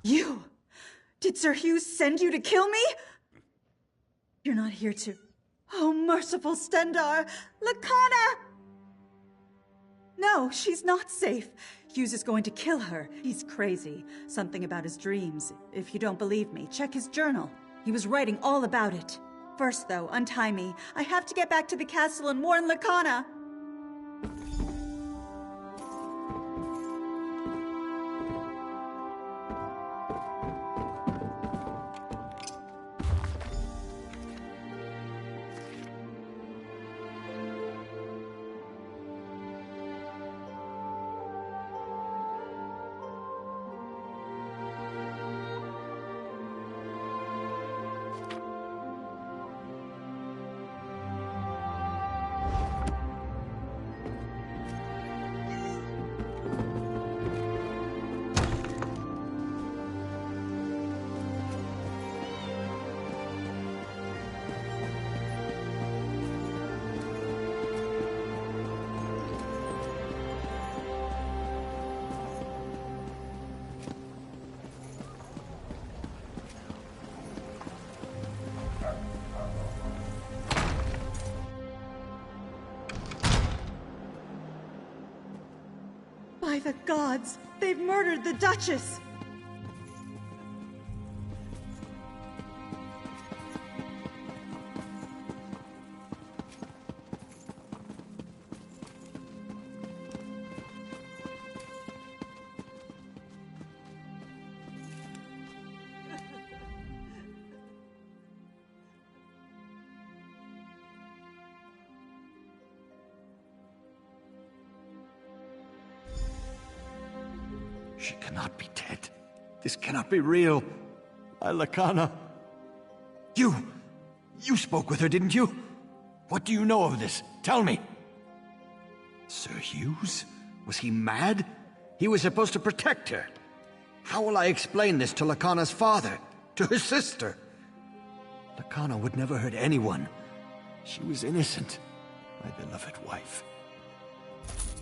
You! Did Sir Hughes send you to kill me? You're not here to... Oh, merciful Stendar! Lakana! No, she's not safe. Hughes is going to kill her. He's crazy. Something about his dreams. If you don't believe me, check his journal. He was writing all about it. First, though, untie me. I have to get back to the castle and warn Lakana. By the gods, they've murdered the Duchess! She cannot be dead. This cannot be real. Lakana. You spoke with her, didn't you? What do you know of this? Tell me. Sir Hughes? Was he mad? He was supposed to protect her. How will I explain this to Lakana's father? To her sister? Lakana would never hurt anyone. She was innocent. My beloved wife.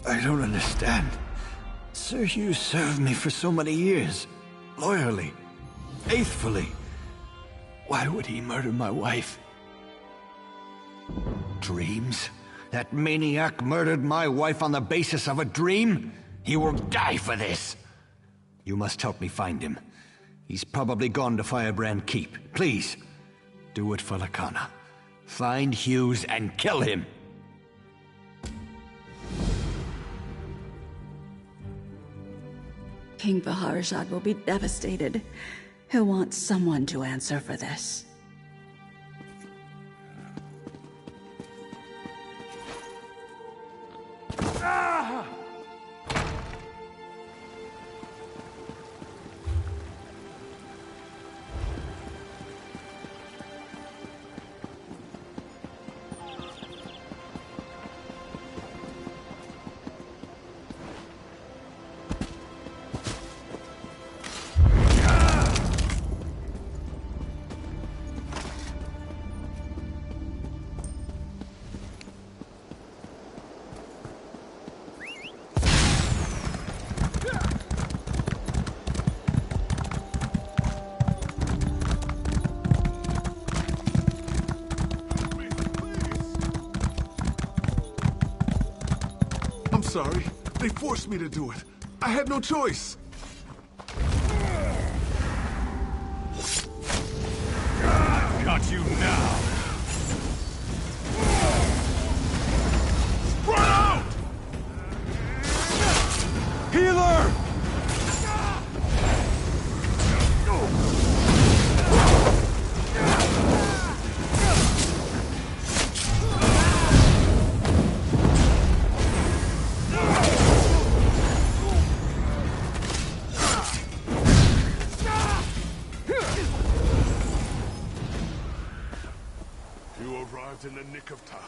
I don't understand. Sir Hughes served me for so many years. Loyally. Faithfully. Why would he murder my wife? Dreams? That maniac murdered my wife on the basis of a dream? He will die for this! You must help me find him. He's probably gone to Firebrand Keep. Please, do it for Lakana. Find Hughes and kill him! King Vaharajad will be devastated. He'll want someone to answer for this. Sorry. They forced me to do it. I had no choice. Got you now. Run out! Healer! In the nick of time.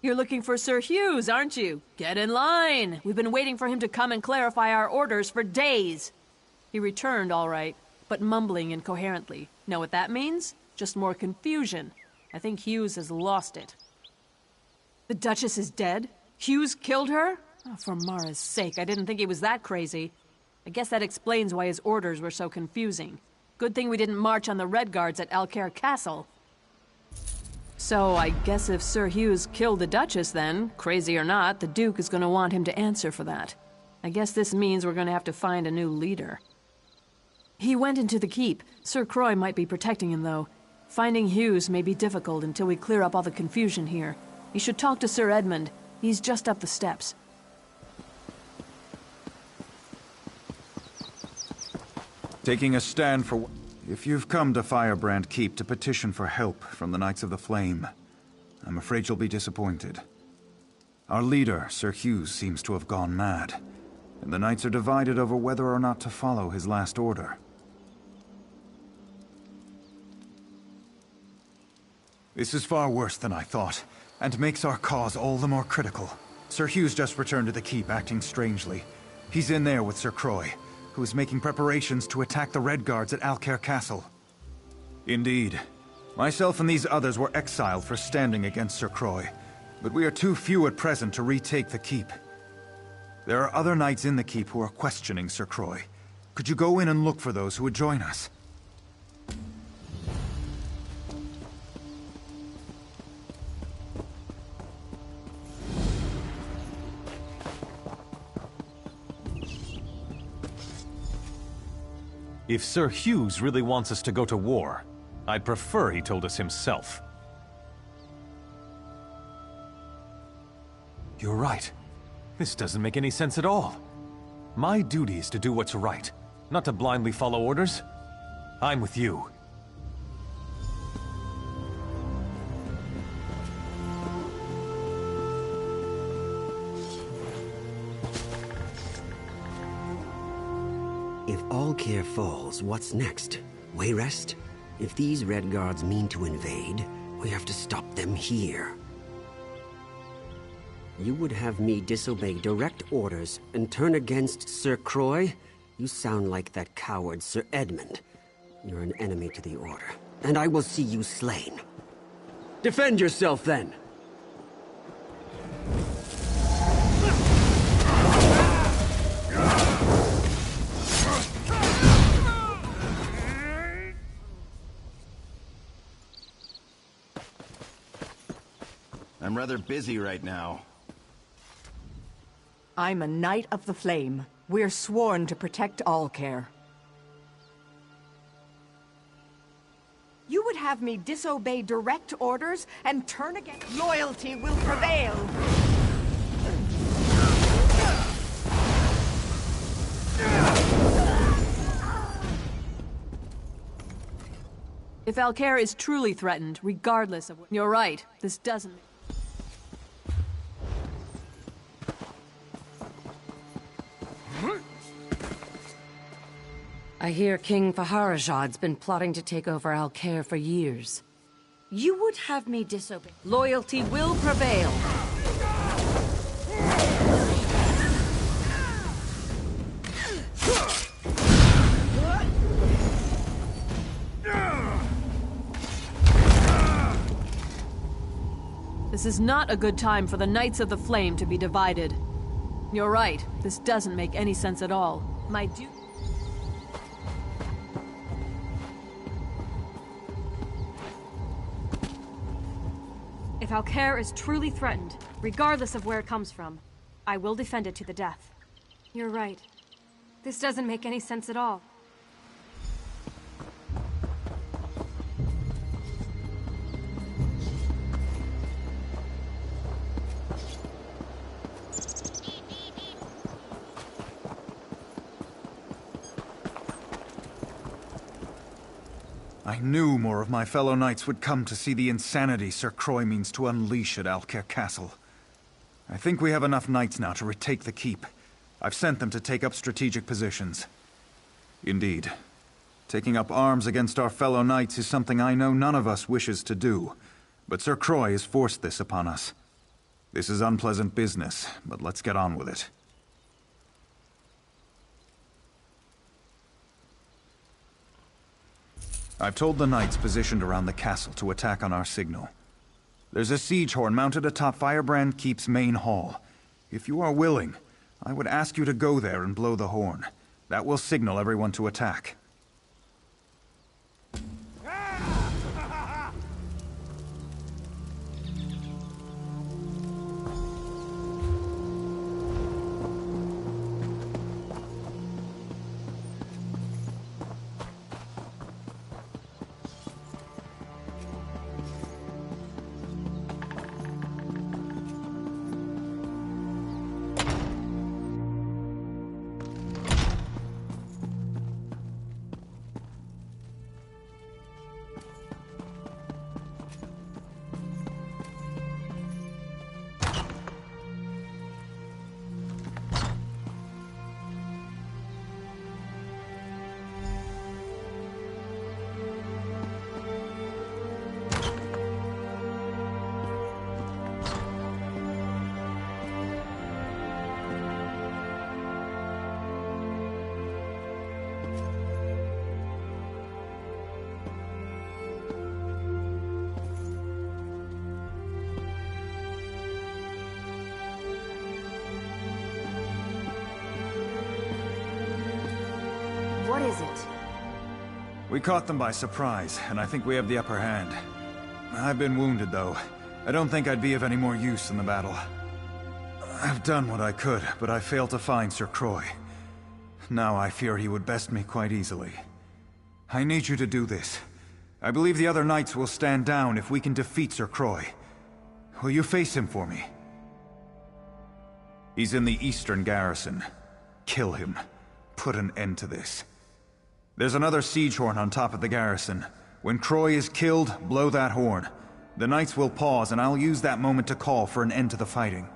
You're looking for Sir Hughes, aren't you? Get in line! We've been waiting for him to come and clarify our orders for days. He returned, all right, but mumbling incoherently. Know what that means? Just more confusion. I think Hughes has lost it. The Duchess is dead? Hughes killed her? Oh, for Mara's sake, I didn't think he was that crazy. I guess that explains why his orders were so confusing. Good thing we didn't march on the Red Guards at Alcaire Castle. So, I guess if Sir Hughes killed the Duchess then, crazy or not, the Duke is gonna want him to answer for that. I guess this means we're gonna have to find a new leader. He went into the keep. Sir Croix might be protecting him, though. Finding Hughes may be difficult until we clear up all the confusion here. You should talk to Sir Edmund. He's just up the steps. Taking a stand for... If you've come to Firebrand Keep to petition for help from the Knights of the Flame, I'm afraid you'll be disappointed. Our leader, Sir Hughes, seems to have gone mad, and the Knights are divided over whether or not to follow his last order. This is far worse than I thought, and makes our cause all the more critical. Sir Hughes just returned to the keep, acting strangely. He's in there with Sir Croix, who is making preparations to attack the Red Guards at Alcaire Castle. Indeed. Myself and these others were exiled for standing against Sir Croix, but we are too few at present to retake the keep. There are other knights in the keep who are questioning Sir Croix. Could you go in and look for those who would join us? If Sir Hughes really wants us to go to war, I'd prefer he told us himself. You're right. This doesn't make any sense at all. My duty is to do what's right, not to blindly follow orders. I'm with you. If Alcaire falls, what's next? Wayrest? If these Red Guards mean to invade, we have to stop them here. You would have me disobey direct orders and turn against Sir Croix? You sound like that coward Sir Edmund. You're an enemy to the Order, and I will see you slain. Defend yourself, then! I'm rather busy right now. I'm a Knight of the Flame. We're sworn to protect Alcaire. You would have me disobey direct orders and turn against... Loyalty will prevail! If Alcair is truly threatened, regardless of what... You're right. This doesn't... I hear King Faharajad's been plotting to take over Alcair for years. You would have me disobey. Loyalty will prevail. This is not a good time for the Knights of the Flame to be divided. You're right. This doesn't make any sense at all. My duty... If Alcair is truly threatened, regardless of where it comes from, I will defend it to the death. You're right. This doesn't make any sense at all. I knew more of my fellow knights would come to see the insanity Sir Croy means to unleash at Alcair Castle. I think we have enough knights now to retake the keep. I've sent them to take up strategic positions. Indeed. Taking up arms against our fellow knights is something I know none of us wishes to do, but Sir Croy has forced this upon us. This is unpleasant business, but let's get on with it. I've told the knights positioned around the castle to attack on our signal. There's a siege horn mounted atop Firebrand Keep's main hall. If you are willing, I would ask you to go there and blow the horn. That will signal everyone to attack. What is it? We caught them by surprise, and I think we have the upper hand. I've been wounded, though. I don't think I'd be of any more use in the battle. I've done what I could, but I failed to find Sir Croy. Now I fear he would best me quite easily. I need you to do this. I believe the other knights will stand down if we can defeat Sir Croy. Will you face him for me? He's in the eastern garrison. Kill him. Put an end to this. There's another siege horn on top of the garrison. When Croy is killed, blow that horn. The knights will pause, and I'll use that moment to call for an end to the fighting.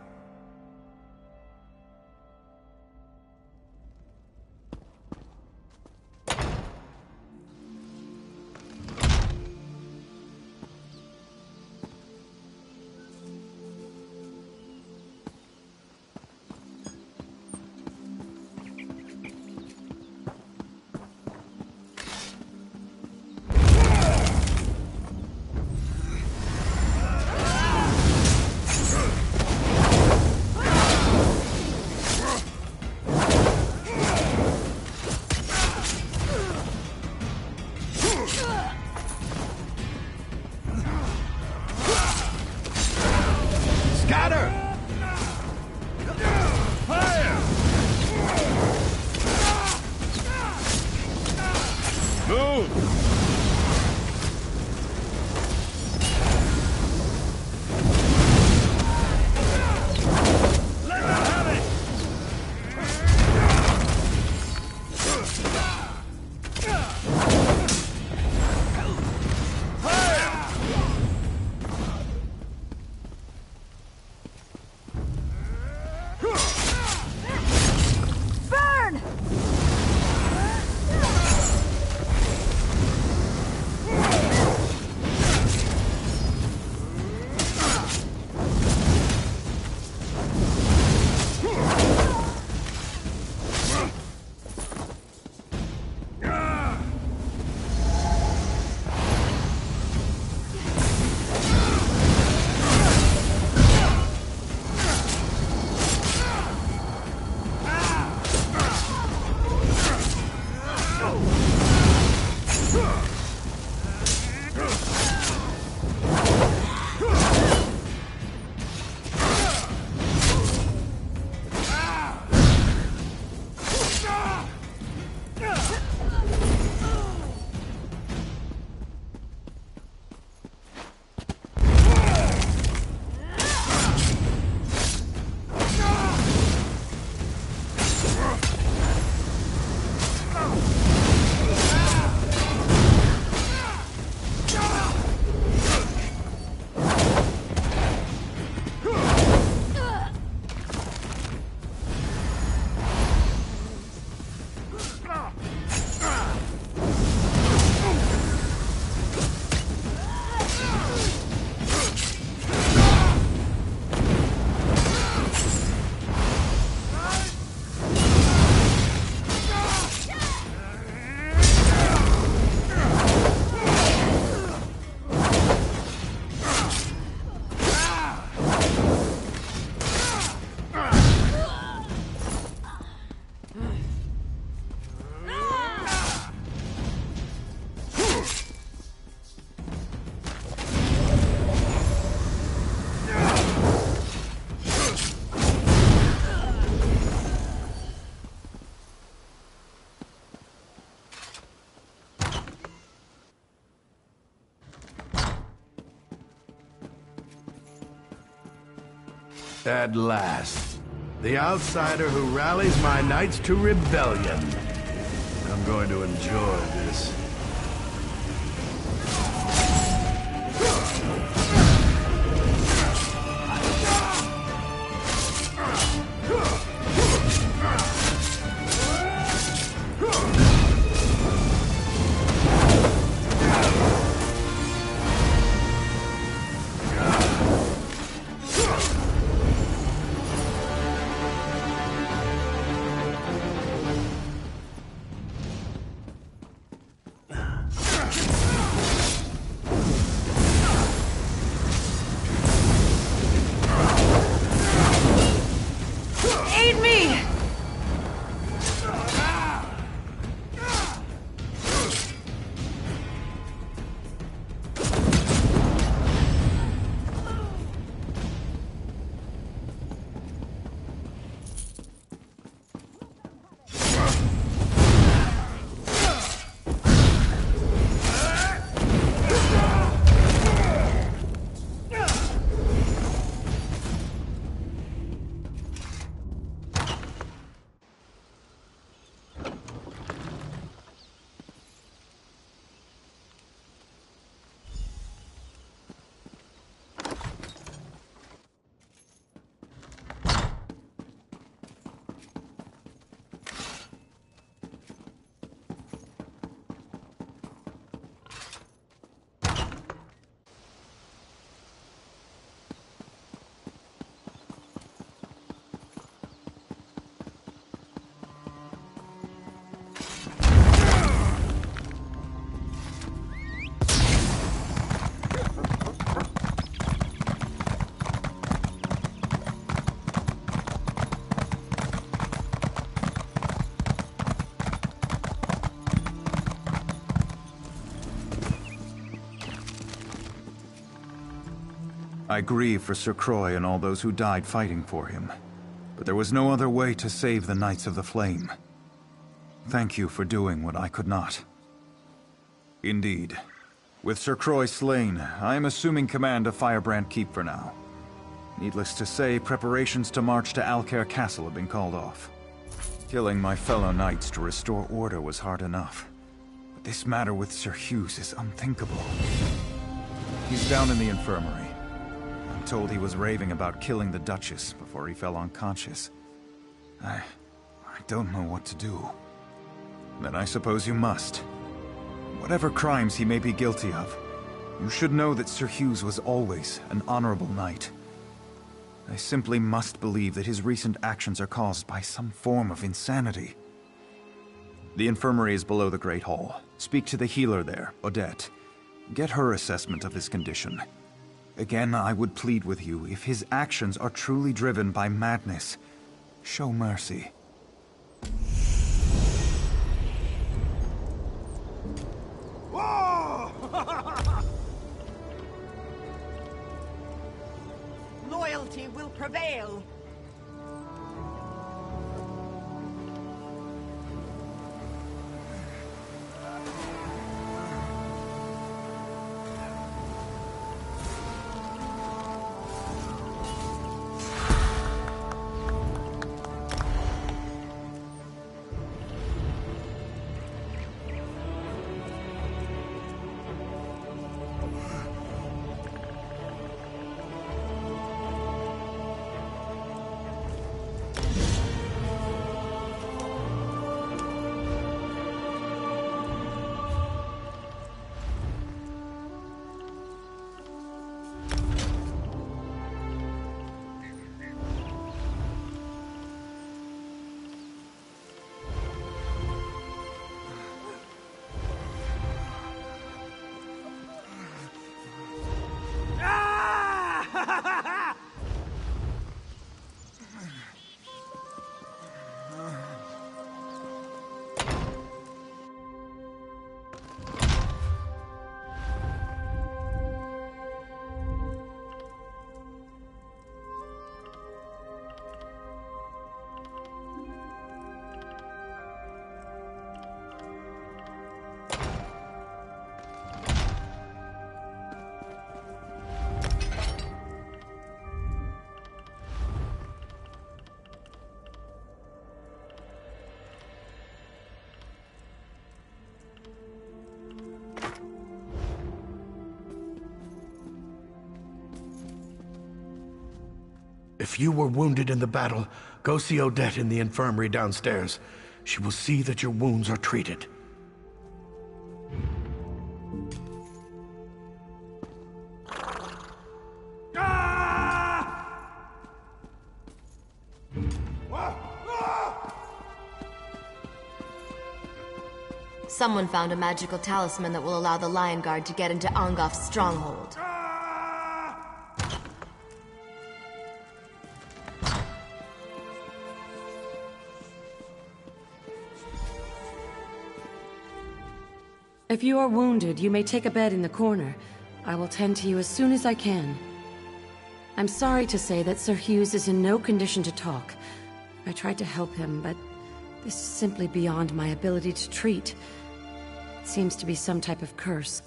At last. The outsider who rallies my knights to rebellion. I'm going to enjoy this. I grieve for Sir Croy and all those who died fighting for him, but there was no other way to save the Knights of the Flame. Thank you for doing what I could not. Indeed. With Sir Croy slain, I am assuming command of Firebrand Keep for now. Needless to say, preparations to march to Alcair Castle have been called off. Killing my fellow knights to restore order was hard enough, but this matter with Sir Hughes is unthinkable. He's down in the infirmary. I'm told he was raving about killing the Duchess before he fell unconscious. I don't know what to do. Then I suppose you must. Whatever crimes he may be guilty of, you should know that Sir Hughes was always an honorable knight. I simply must believe that his recent actions are caused by some form of insanity. The infirmary is below the Great Hall. Speak to the healer there, Odette. Get her assessment of his condition. Again, I would plead with you, if his actions are truly driven by madness, show mercy. Whoa! Loyalty will prevail. If you were wounded in the battle, go see Odette in the infirmary downstairs. She will see that your wounds are treated. Someone found a magical talisman that will allow the Lion Guard to get into Angof's stronghold. If you are wounded, you may take a bed in the corner. I will tend to you as soon as I can. I'm sorry to say that Sir Hughes is in no condition to talk. I tried to help him, but this is simply beyond my ability to treat. It seems to be some type of curse.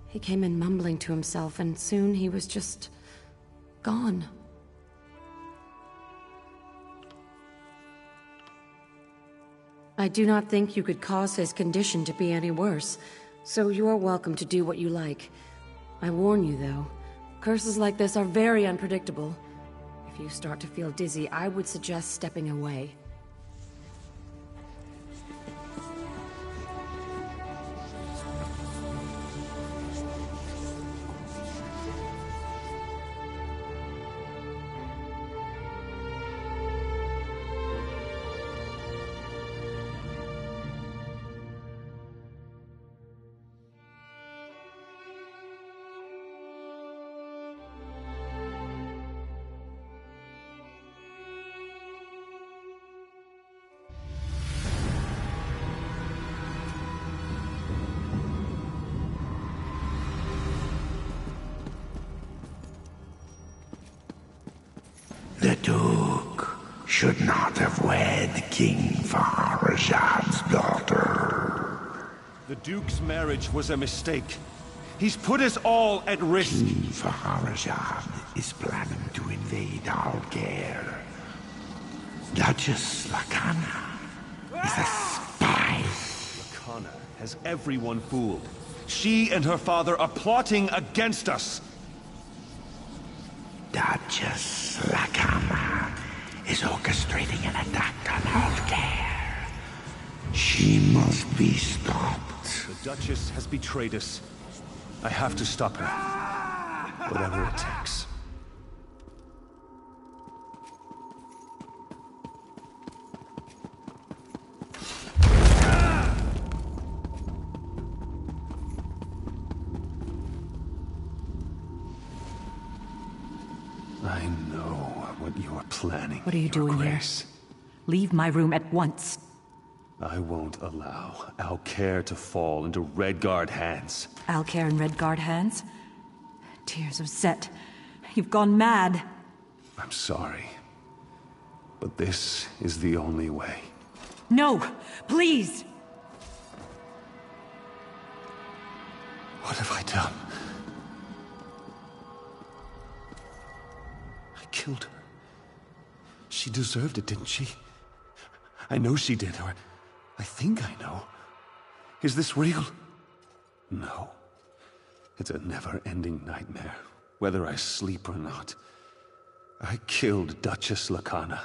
He came in mumbling to himself, and soon he was just gone. I do not think you could cause his condition to be any worse, so you are welcome to do what you like. I warn you, though, curses like this are very unpredictable. If you start to feel dizzy, I would suggest stepping away. The Duke should not have wed King Faharajad's daughter. The Duke's marriage was a mistake. He's put us all at risk. King Faharajad is planning to invade Alcair. Duchess Lakana is a spy. Lakana has everyone fooled. She and her father are plotting against us. Duchess Lakana is orchestrating an attack on Alcair. She must be stopped. The Duchess has betrayed us. I have to stop her. Whatever it takes. I know what you are planning. What are you doing here? Leave my room at once. I won't allow Alcair to fall into Redguard hands. Alcair in Redguard hands? Tears of Set. You've gone mad. I'm sorry. But this is the only way. No! Please! What have I done? I killed her. She deserved it, didn't she? I know she did, or I think I know. Is this real? No. It's a never-ending nightmare, whether I sleep or not. I killed Duchess Lakana.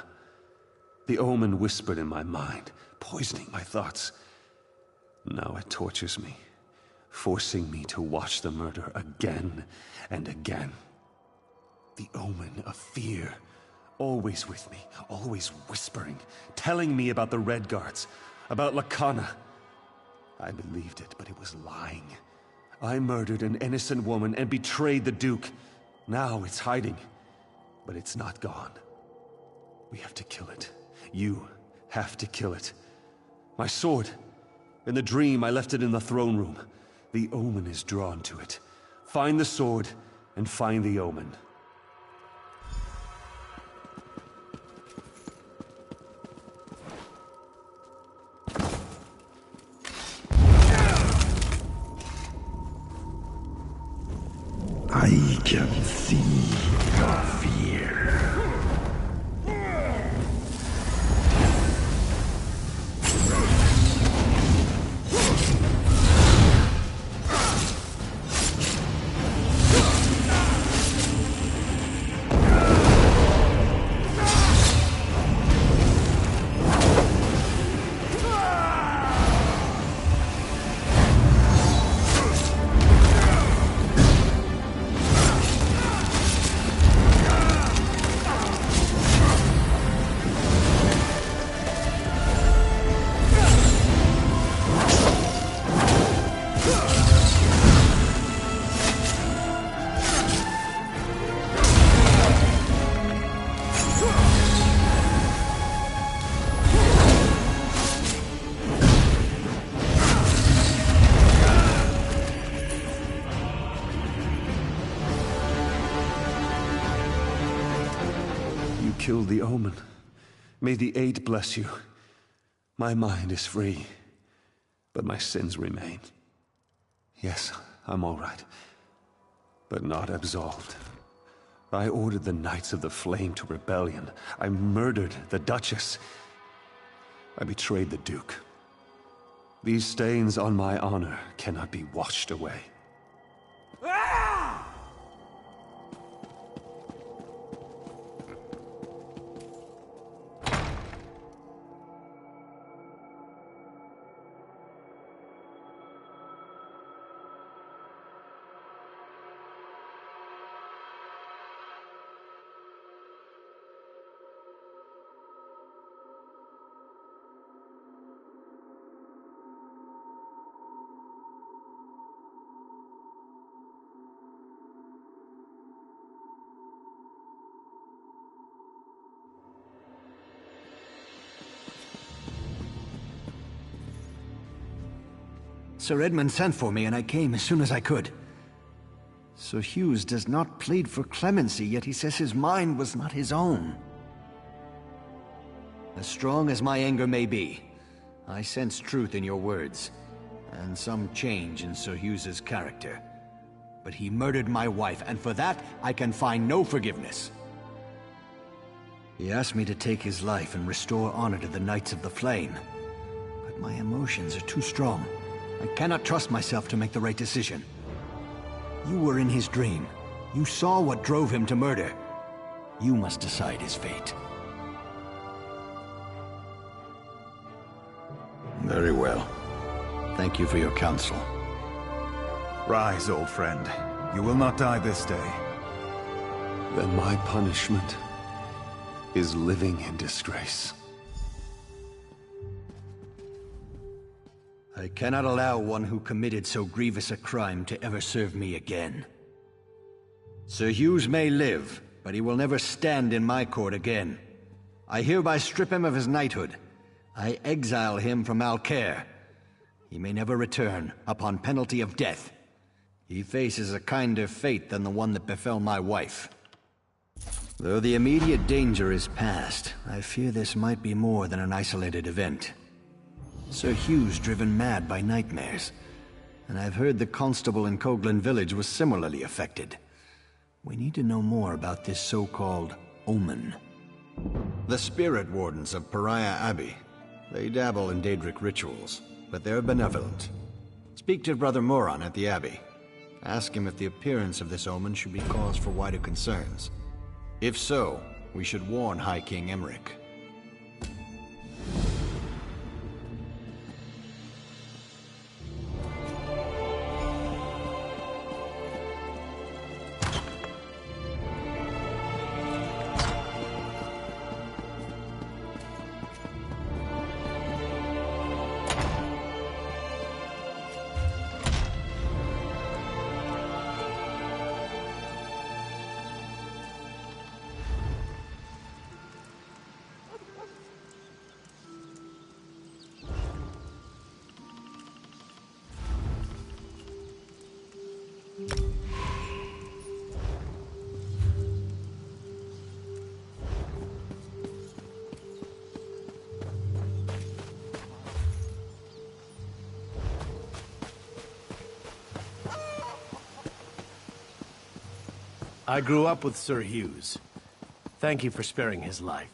The omen whispered in my mind, poisoning my thoughts. Now it tortures me, forcing me to watch the murder again and again. The omen of fear, always with me, always whispering, telling me about the Redguards, about Lakana. I believed it, but it was lying. I murdered an innocent woman and betrayed the Duke. Now it's hiding, but it's not gone. We have to kill it. You have to kill it. My sword. In the dream, I left it in the throne room. The omen is drawn to it. Find the sword and find the omen. I can see your fear. killed the Omen. May the Eight bless you. My mind is free, but my sins remain. Yes, I'm all right, but not absolved. I ordered the Knights of the Flame to rebellion. I murdered the Duchess. I betrayed the Duke. These stains on my honor cannot be washed away. Sir Edmund sent for me, and I came as soon as I could. Sir Hughes does not plead for clemency, yet he says his mind was not his own. As strong as my anger may be, I sense truth in your words, and some change in Sir Hughes's character. But he murdered my wife, and for that, I can find no forgiveness. He asked me to take his life and restore honor to the Knights of the Flame. But my emotions are too strong. I cannot trust myself to make the right decision. You were in his dream. You saw what drove him to murder. You must decide his fate. Very well. Thank you for your counsel. Rise, old friend. You will not die this day. Then my punishment is living in disgrace. I cannot allow one who committed so grievous a crime to ever serve me again. Sir Hughes may live, but he will never stand in my court again. I hereby strip him of his knighthood. I exile him from Alcaire. He may never return, upon penalty of death. He faces a kinder fate than the one that befell my wife. Though the immediate danger is past, I fear this might be more than an isolated event. Sir Hughes driven mad by nightmares, and I've heard the constable in Coghlan village was similarly affected. We need to know more about this so-called omen. The spirit wardens of Pariah Abbey. They dabble in Daedric rituals, but they're benevolent. Speak to Brother Moron at the Abbey. Ask him if the appearance of this omen should be cause for wider concerns. If so, we should warn High King Emmerich. I grew up with Sir Hughes. Thank you for sparing his life.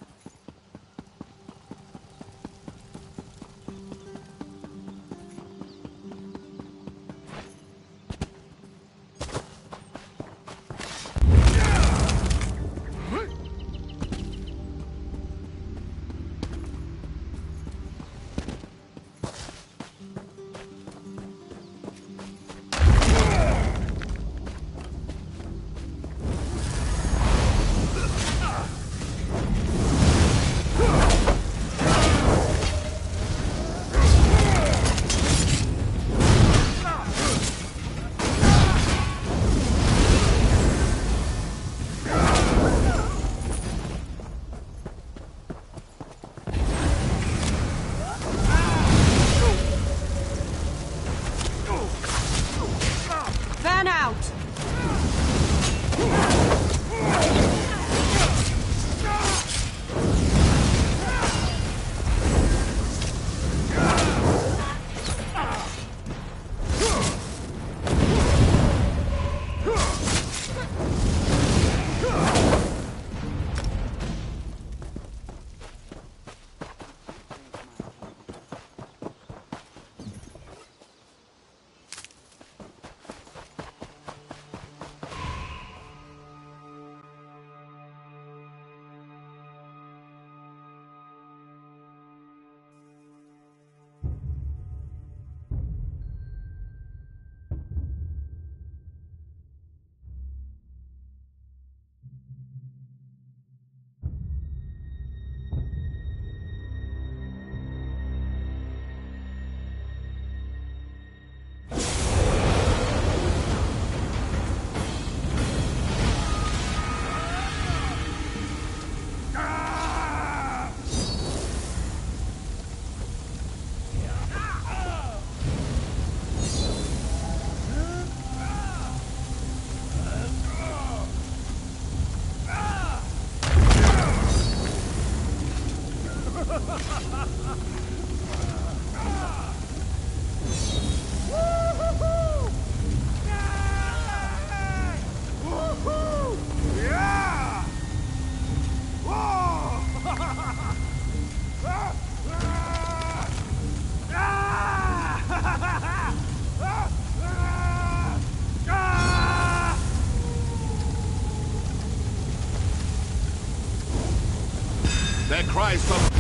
rise from...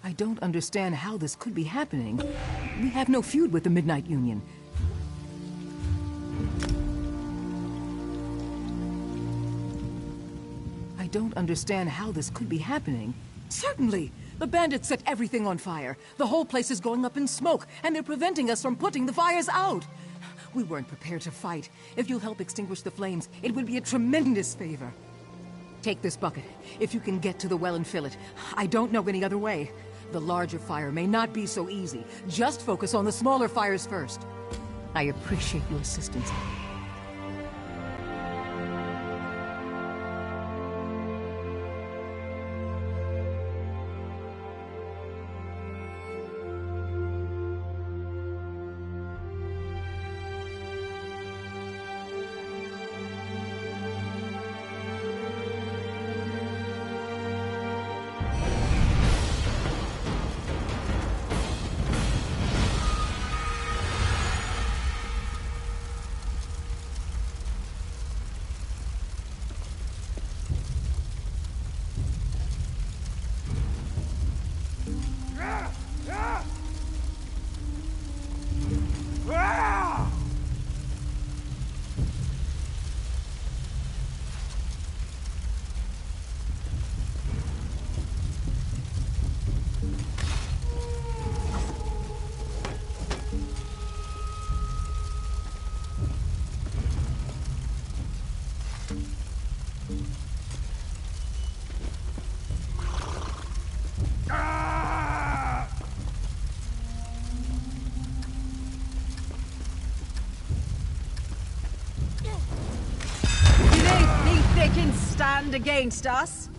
I don't understand how this could be happening. We have no feud with the Midnight Union. I don't understand how this could be happening. Certainly! The bandits set everything on fire. The whole place is going up in smoke, and they're preventing us from putting the fires out. We weren't prepared to fight. If you'll help extinguish the flames, it would be a tremendous favor. Take this bucket. If you can get to the well and fill it. I don't know any other way. The larger fire may not be so easy. Just focus on the smaller fires first. I appreciate your assistance. Stand against us?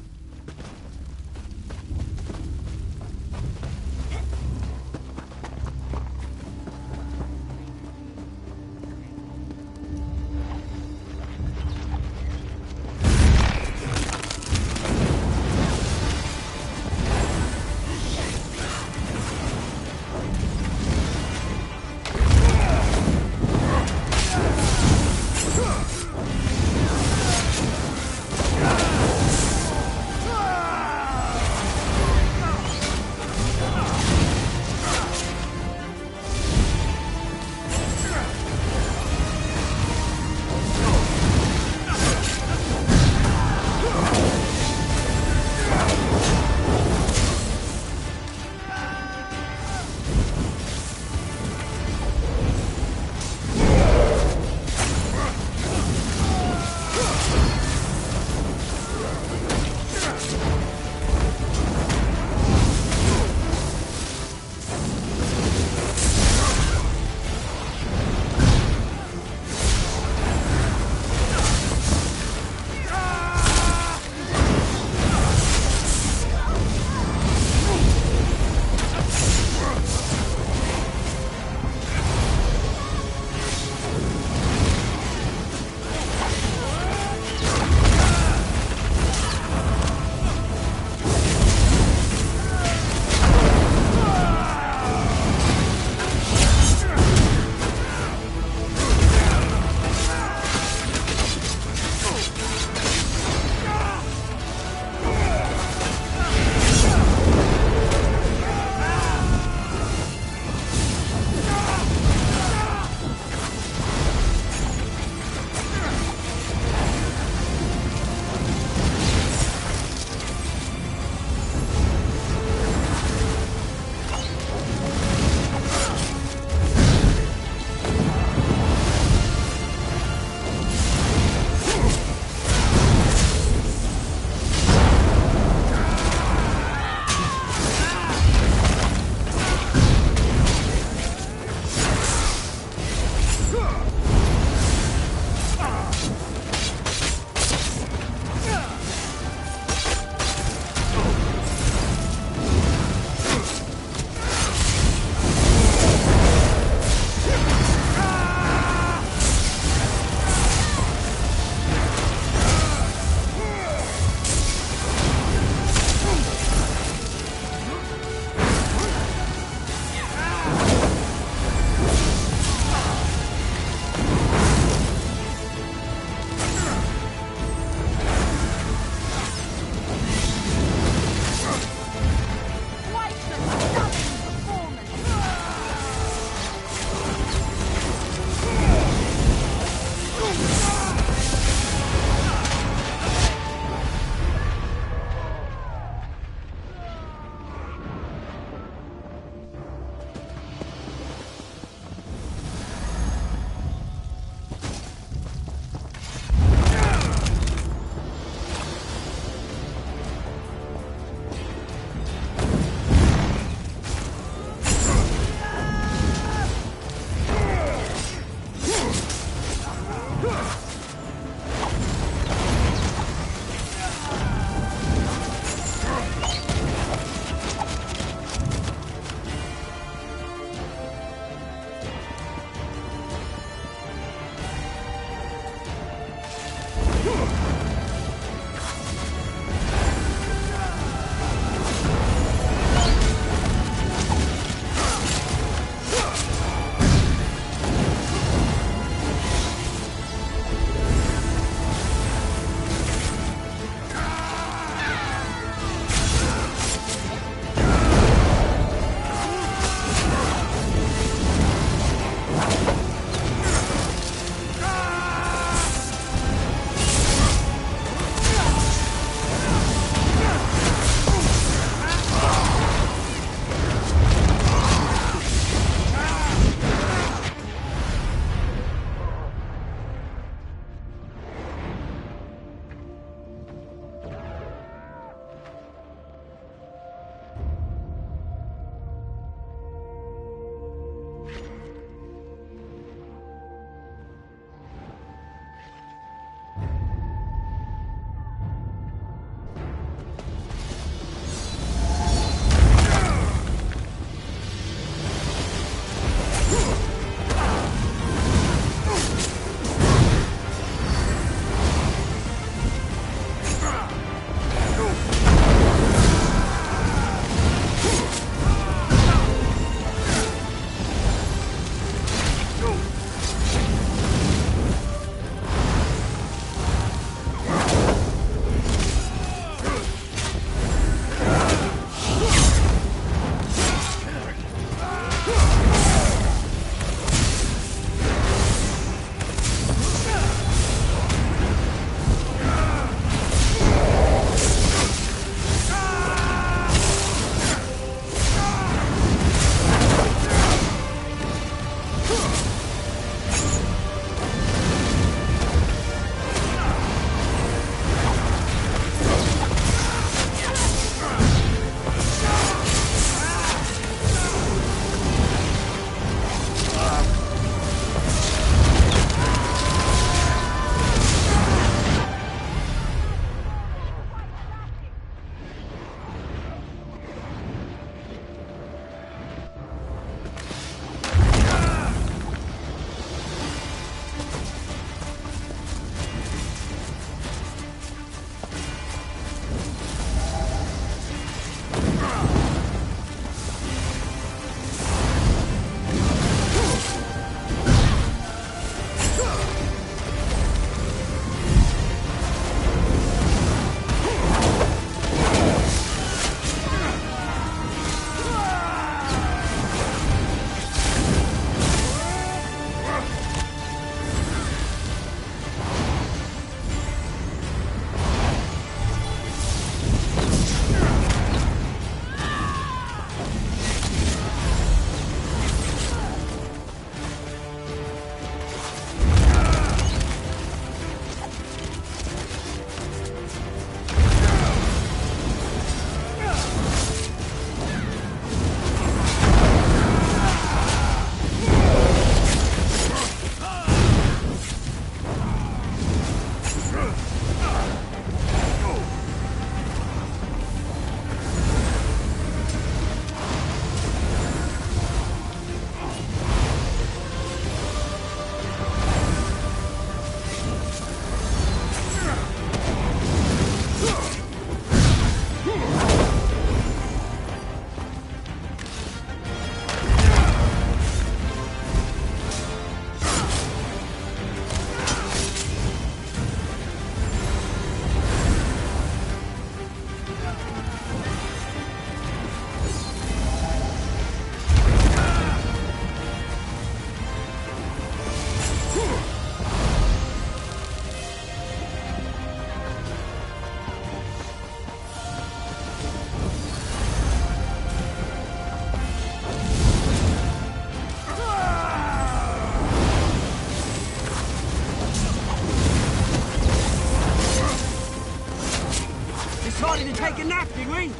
decided to take a nap, did we?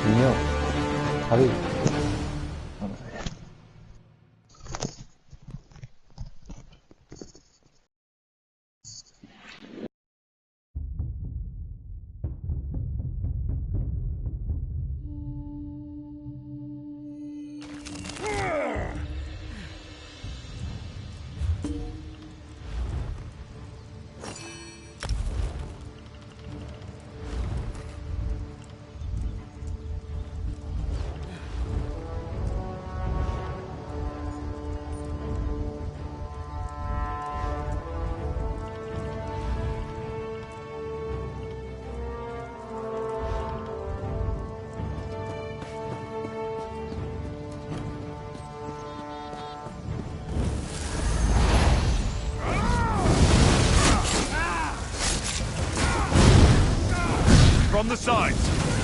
Niño, Javi. From the sides!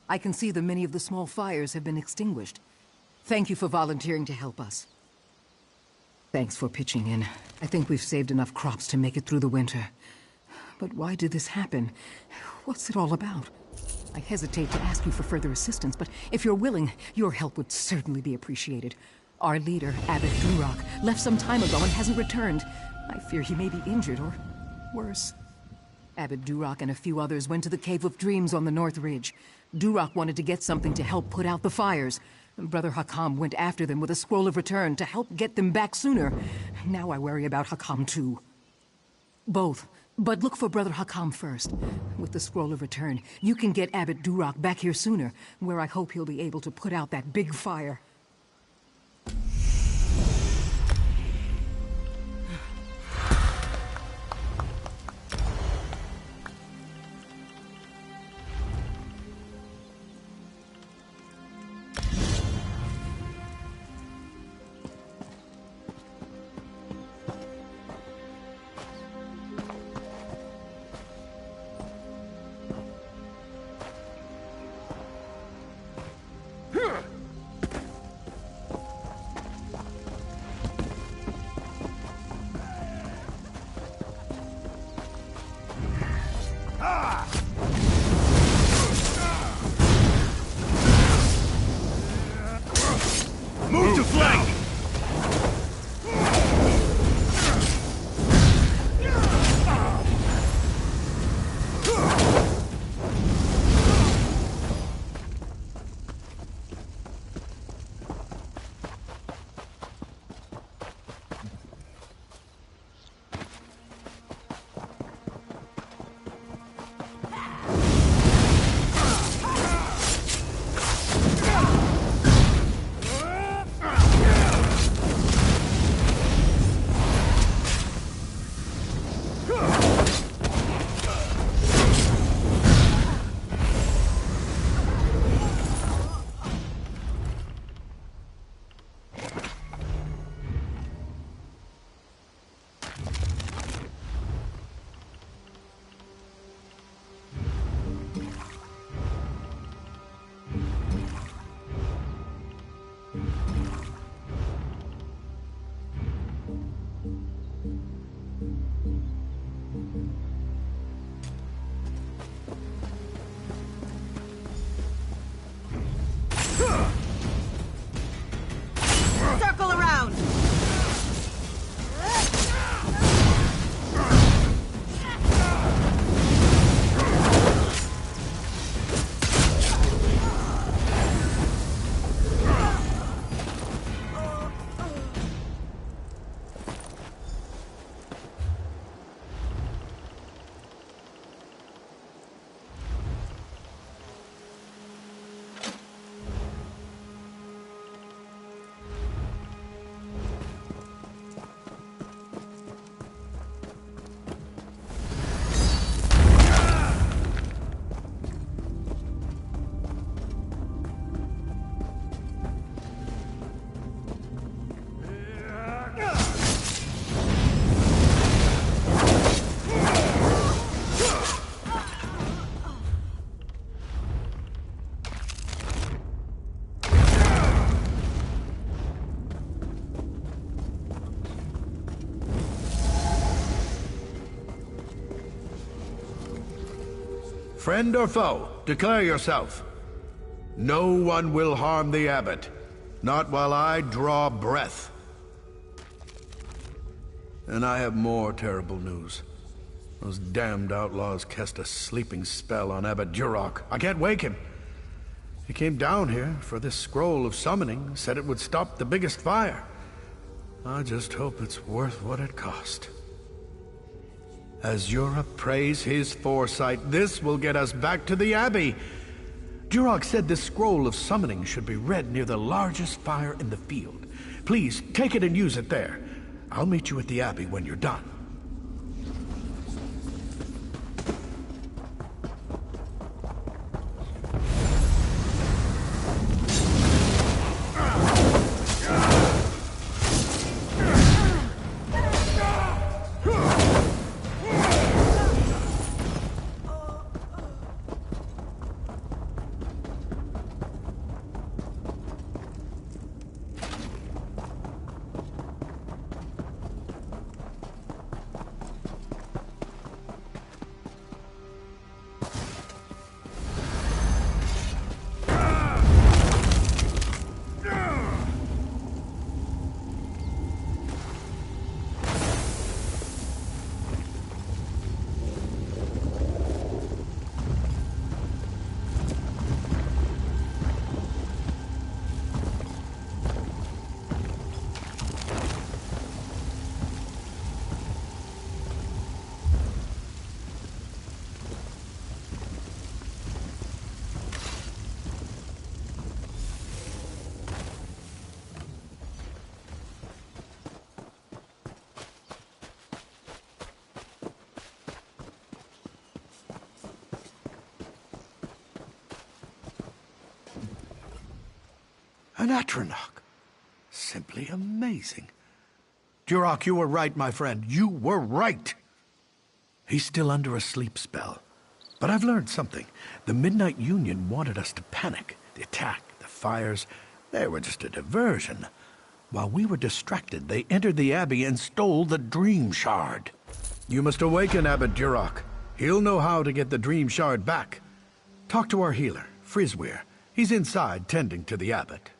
I can see that many of the small fires have been extinguished. Thank you for volunteering to help us. Thanks for pitching in. I think we've saved enough crops to make it through the winter. But why did this happen? What's it all about? I hesitate to ask you for further assistance, but if you're willing, your help would certainly be appreciated. Our leader, Abbot Durock, left some time ago and hasn't returned. I fear he may be injured or worse. Abbot Durock and a few others went to the Cave of Dreams on the North Ridge. Durock wanted to get something to help put out the fires. Brother Hakam went after them with a scroll of return to help get them back sooner. Now I worry about Hakam too. Both. But look for Brother Hakam first. With the scroll of return, you can get Abbot Durock back here sooner, where I hope he'll be able to put out that big fire. Move to flank! Circle around! Friend or foe, declare yourself. No one will harm the abbot, not while I draw breath. And I have more terrible news. Those damned outlaws cast a sleeping spell on Abbot Durock. I can't wake him. He came down here for this scroll of summoning, said it would stop the biggest fire. I just hope it's worth what it cost. As Europe praise his foresight, this will get us back to the Abbey. Durock said this scroll of summoning should be read near the largest fire in the field. Please, take it and use it there. I'll meet you at the Abbey when you're done. An Atronach. Simply amazing. Duroc, you were right, my friend. You were right. He's still under a sleep spell. But I've learned something. The Midnight Union wanted us to panic. The attack, the fires, they were just a diversion. While we were distracted, they entered the Abbey and stole the Dream Shard. You must awaken Abbot Duroc. He'll know how to get the Dream Shard back. Talk to our healer, Frizweir. He's inside tending to the Abbot.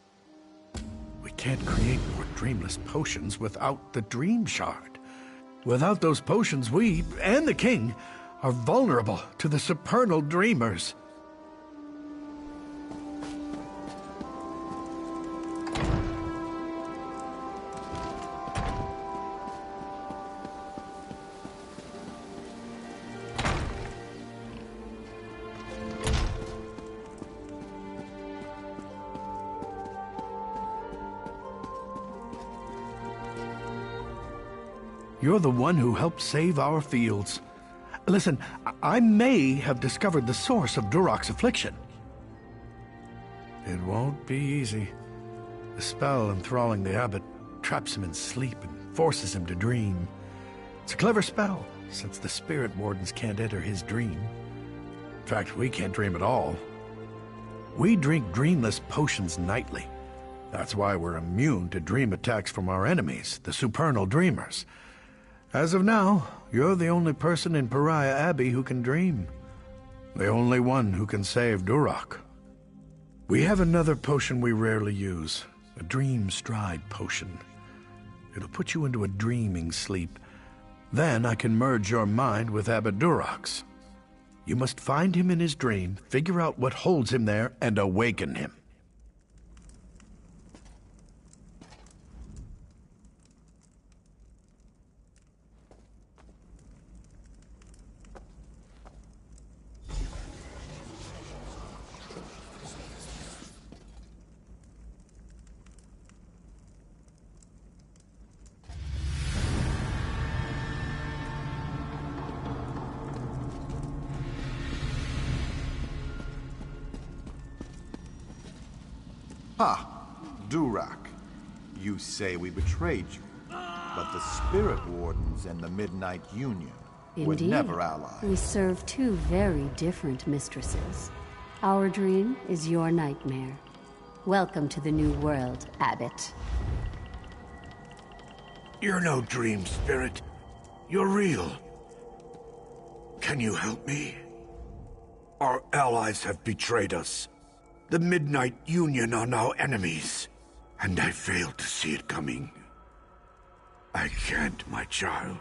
We can't create more dreamless potions without the Dream Shard. Without those potions, we, and the King, are vulnerable to the supernal dreamers. You're the one who helped save our fields. Listen, I may have discovered the source of Durok's affliction. It won't be easy. The spell enthralling the abbot traps him in sleep and forces him to dream. It's a clever spell, since the spirit wardens can't enter his dream. In fact, we can't dream at all. We drink dreamless potions nightly. That's why we're immune to dream attacks from our enemies, the supernal dreamers. As of now, you're the only person in Pariah Abbey who can dream. The only one who can save Duroc. We have another potion we rarely use, a Dream Stride potion. It'll put you into a dreaming sleep. Then I can merge your mind with Abbot Duroc's. You must find him in his dream, figure out what holds him there, and awaken him. Duroc, you say we betrayed you, but the Spirit Wardens and the Midnight Union were never allies. We serve two very different mistresses. Our dream is your nightmare. Welcome to the new world, Abbot. You're no dream spirit. You're real. Can you help me? Our allies have betrayed us. The Midnight Union are now enemies, and I failed to see it coming. I can't, my child.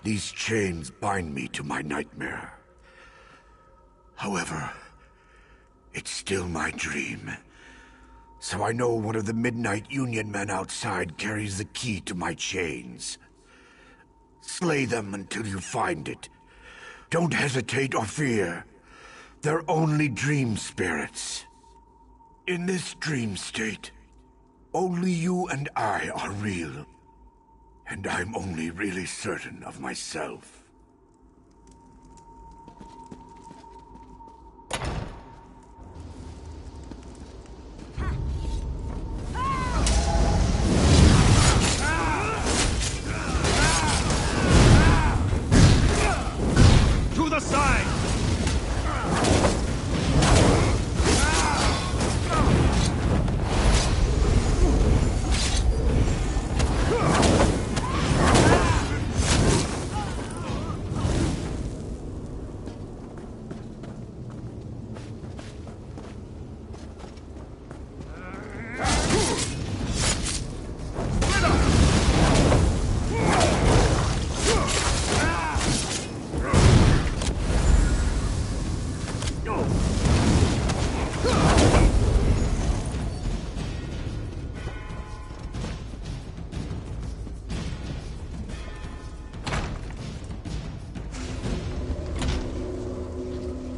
These chains bind me to my nightmare. However, it's still my dream. So I know one of the Midnight Union men outside carries the key to my chains. Slay them until you find it. Don't hesitate or fear. They're only dream spirits. In this dream state, only you and I are real. And I'm only really certain of myself. To the side!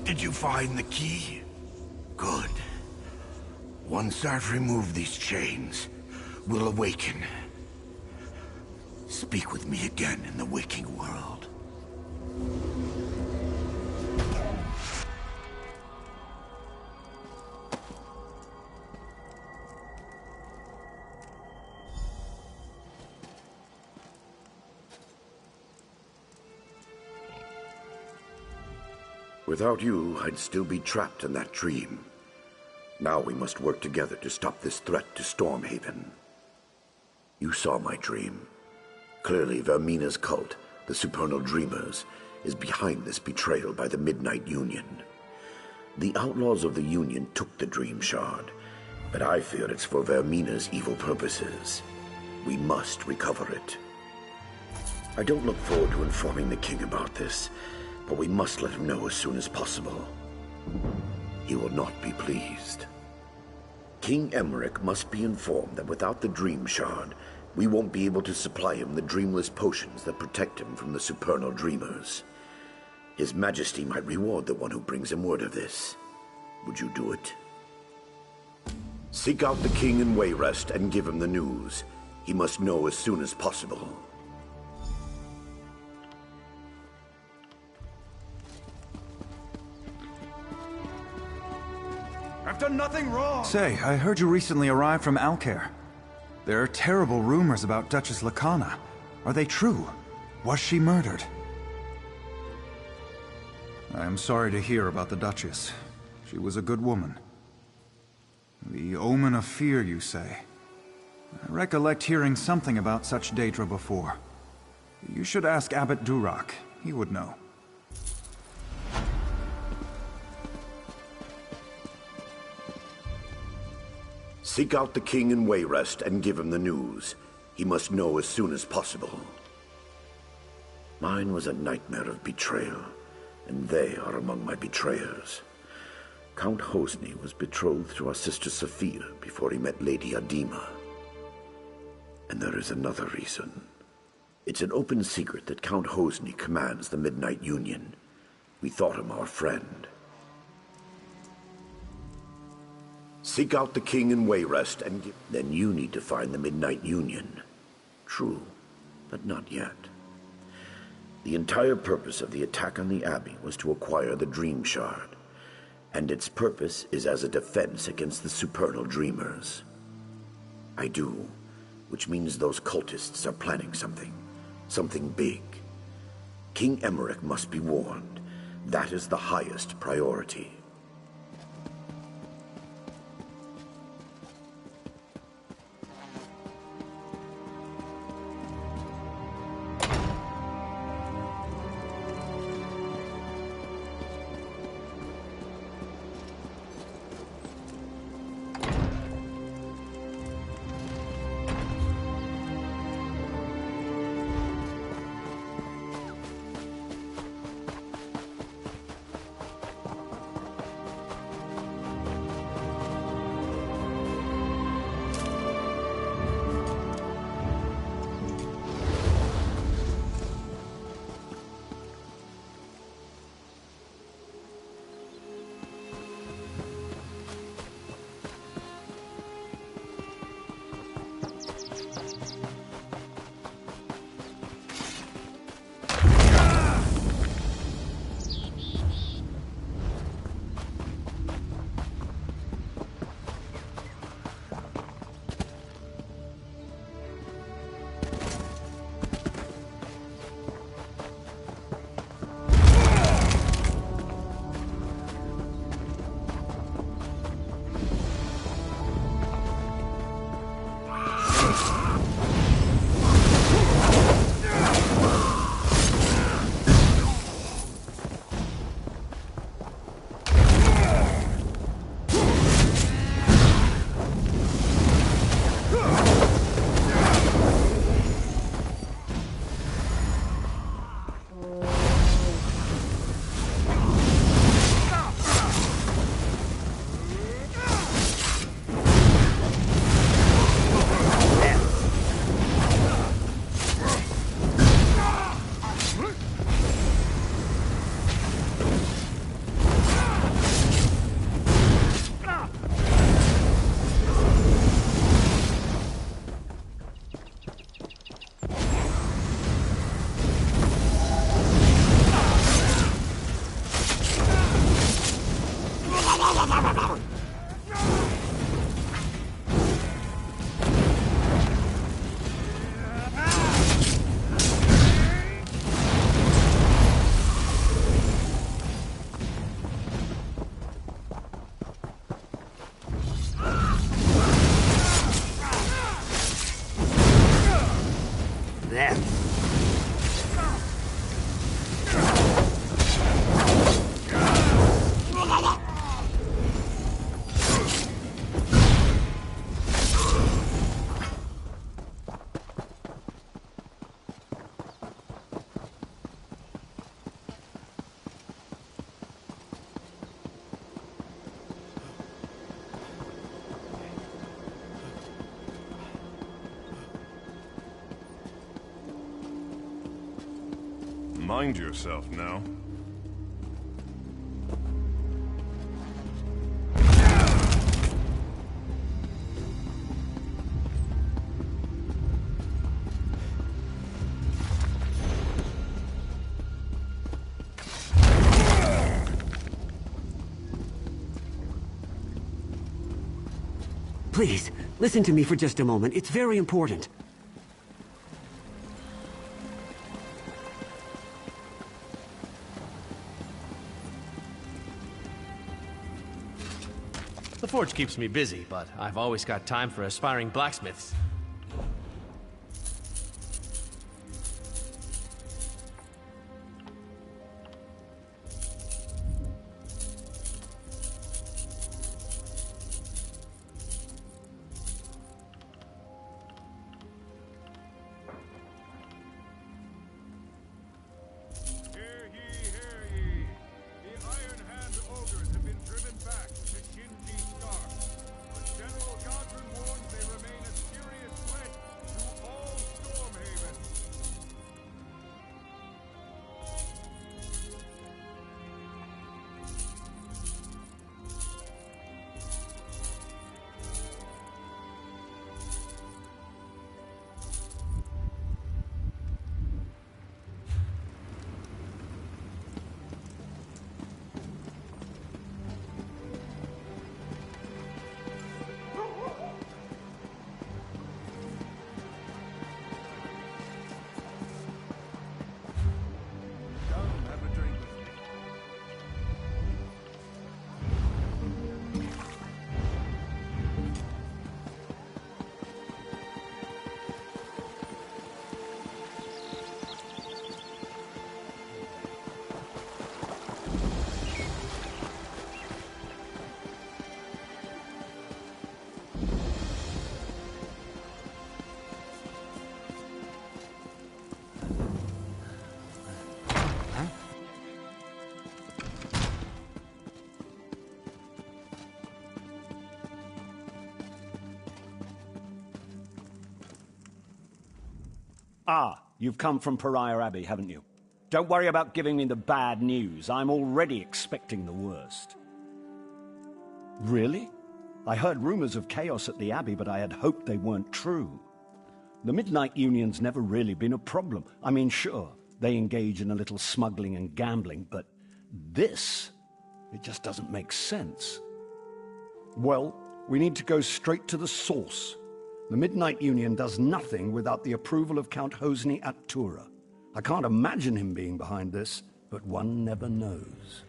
Did you find the key? Good. Once I've removed these chains, we'll awaken. Speak with me again in the waking world. Without you, I'd still be trapped in that dream. Now we must work together to stop this threat to Stormhaven. You saw my dream. Clearly, Vermina's cult, the Supernal Dreamers, is behind this betrayal by the Midnight Union. The outlaws of the Union took the Dream Shard, but I fear it's for Vermina's evil purposes. We must recover it. I don't look forward to informing the king about this, but we must let him know as soon as possible. He will not be pleased. King Emmerich must be informed that without the Dream Shard, we won't be able to supply him the dreamless potions that protect him from the Supernal Dreamers. His Majesty might reward the one who brings him word of this. Would you do it? Seek out the king in Wayrest and give him the news. He must know as soon as possible. I've done nothing wrong! Say, I heard you recently arrived from Alcair. There are terrible rumors about Duchess Lacana. Are they true? Was she murdered? I am sorry to hear about the Duchess. She was a good woman. The omen of fear, you say? I recollect hearing something about such Daedra before. You should ask Abbot Durak. He would know. Seek out the king in Wayrest and give him the news. He must know as soon as possible. Mine was a nightmare of betrayal, and they are among my betrayers. Count Hosni was betrothed to our sister Sophia before he met Lady Adima. And there is another reason. It's an open secret that Count Hosni commands the Midnight Union. We thought him our friend. Seek out the king in Wayrest and then you need to find the Midnight Union. True, but not yet. The entire purpose of the attack on the Abbey was to acquire the Dream Shard, and its purpose is as a defense against the Supernal Dreamers. I do, which means those cultists are planning something big. King Emmerich must be warned. That is the highest priority. them. Mind yourself now. Please, listen to me for just a moment. It's very important. The forge keeps me busy, but I've always got time for aspiring blacksmiths. Ah, you've come from Pariah Abbey, haven't you? Don't worry about giving me the bad news. I'm already expecting the worst. Really? I heard rumors of chaos at the Abbey, but I had hoped they weren't true. The Midnight Union's never really been a problem. I mean, sure, they engage in a little smuggling and gambling, but this, it just doesn't make sense. Well, we need to go straight to the source. The Midnight Union does nothing without the approval of Count Hosni at Tura. I can't imagine him being behind this, but one never knows.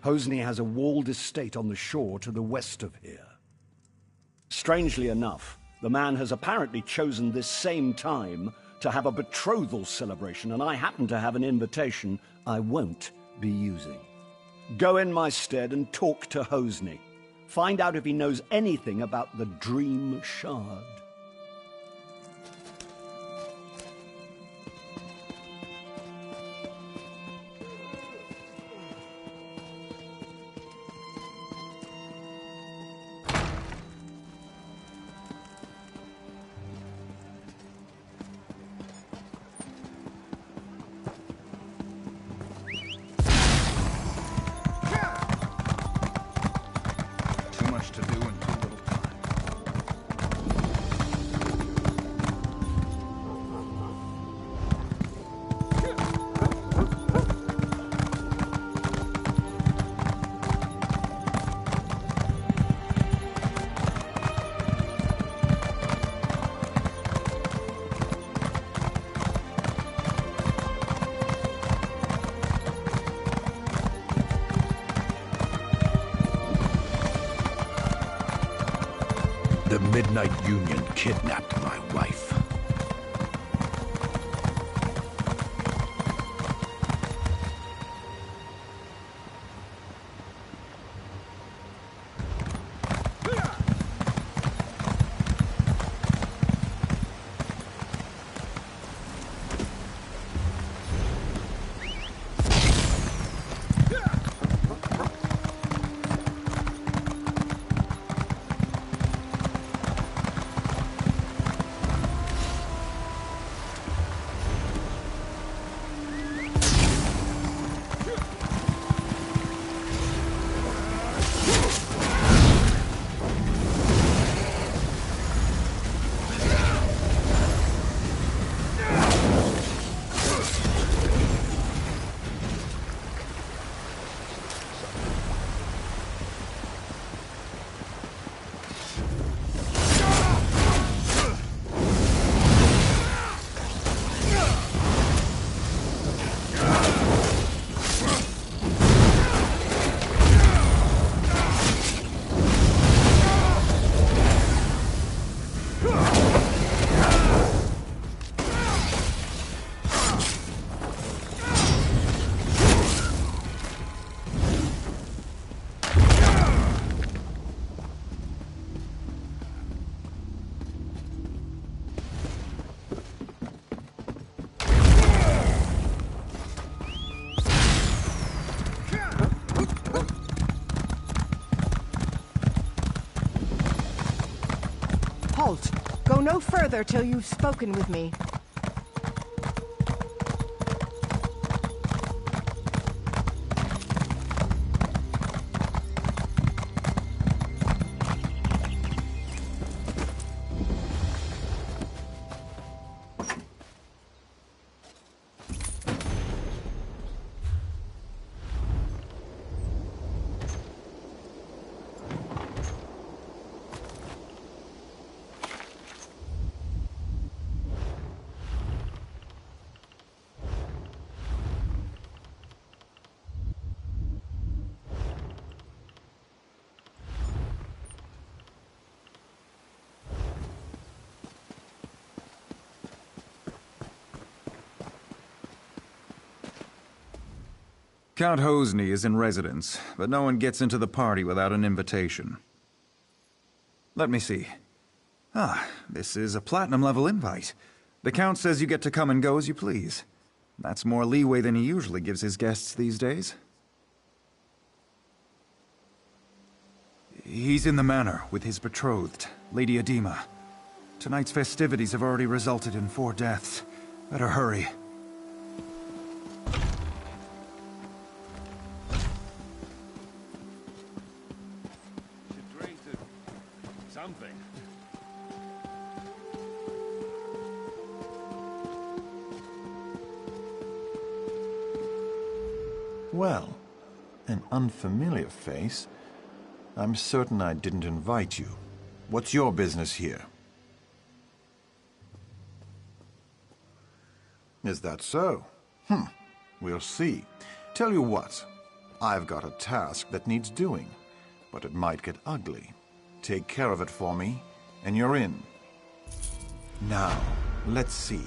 Hosni has a walled estate on the shore to the west of here. Strangely enough, the man has apparently chosen this same time to have a betrothal celebration, and I happen to have an invitation I won't be using. Go in my stead and talk to Hosni. Find out if he knows anything about the Dream Shard. The Midnight Union kidnapped my wife. Halt! Go no further till you've spoken with me. Count Hosni is in residence, but no one gets into the party without an invitation. Let me see. Ah, this is a platinum-level invite. The Count says you get to come and go as you please. That's more leeway than he usually gives his guests these days. He's in the manor with his betrothed, Lady Edema. Tonight's festivities have already resulted in 4 deaths. Better hurry. Well, an unfamiliar face. I'm certain I didn't invite you. What's your business here? Is that so? We'll see. Tell you what, I've got a task that needs doing, but it might get ugly. Take care of it for me, and you're in. Now, let's see.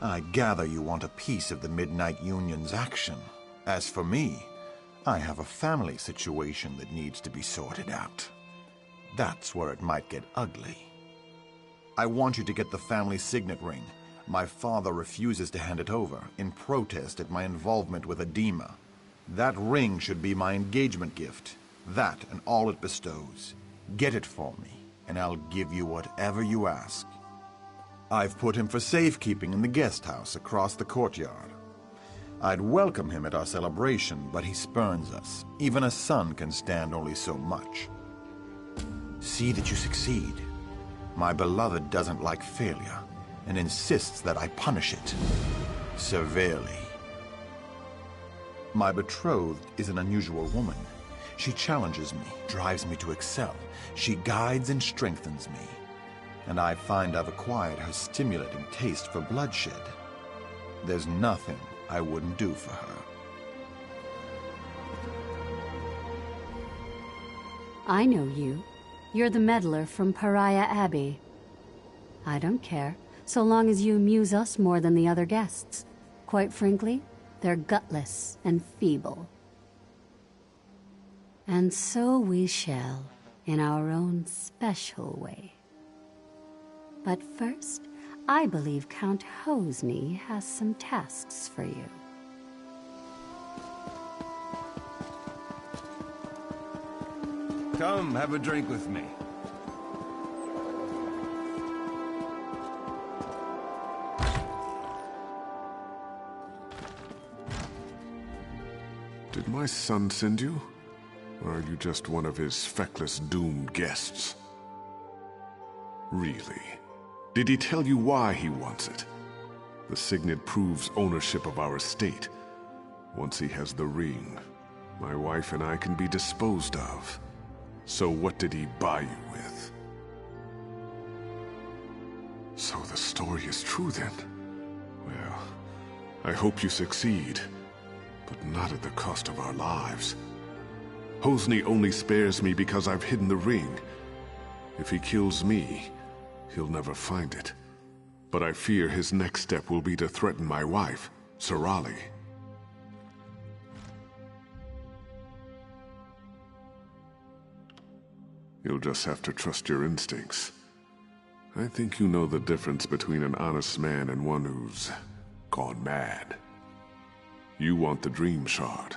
I gather you want a piece of the Midnight Union's action. As for me, I have a family situation that needs to be sorted out. That's where it might get ugly. I want you to get the family signet ring. My father refuses to hand it over, in protest at my involvement with Edema. That ring should be my engagement gift. That and all it bestows. Get it for me, and I'll give you whatever you ask. I've put him for safekeeping in the guest house across the courtyard. I'd welcome him at our celebration, but he spurns us. Even a son can stand only so much. See that you succeed. My beloved doesn't like failure, and insists that I punish it severely. My betrothed is an unusual woman. She challenges me, drives me to excel. She guides and strengthens me. And I find I've acquired her stimulating taste for bloodshed. There's nothing I wouldn't do for her. I know you. You're the meddler from Pariah Abbey. I don't care, so long as you amuse us more than the other guests. Quite frankly, they're gutless and feeble. And so we shall, in our own special way. But first, I believe Count Hosni has some tasks for you. Come, have a drink with me. Did my son send you? Or are you just one of his feckless, doomed guests? Really? Did he tell you why he wants it? The signet proves ownership of our estate. Once he has the ring, my wife and I can be disposed of. So what did he buy you with? So the story is true then? Well, I hope you succeed, but not at the cost of our lives. Hosni only spares me because I've hidden the ring. If he kills me, he'll never find it. But I fear his next step will be to threaten my wife, Sorali. You'll just have to trust your instincts. I think you know the difference between an honest man and one who's gone mad. You want the dream shard.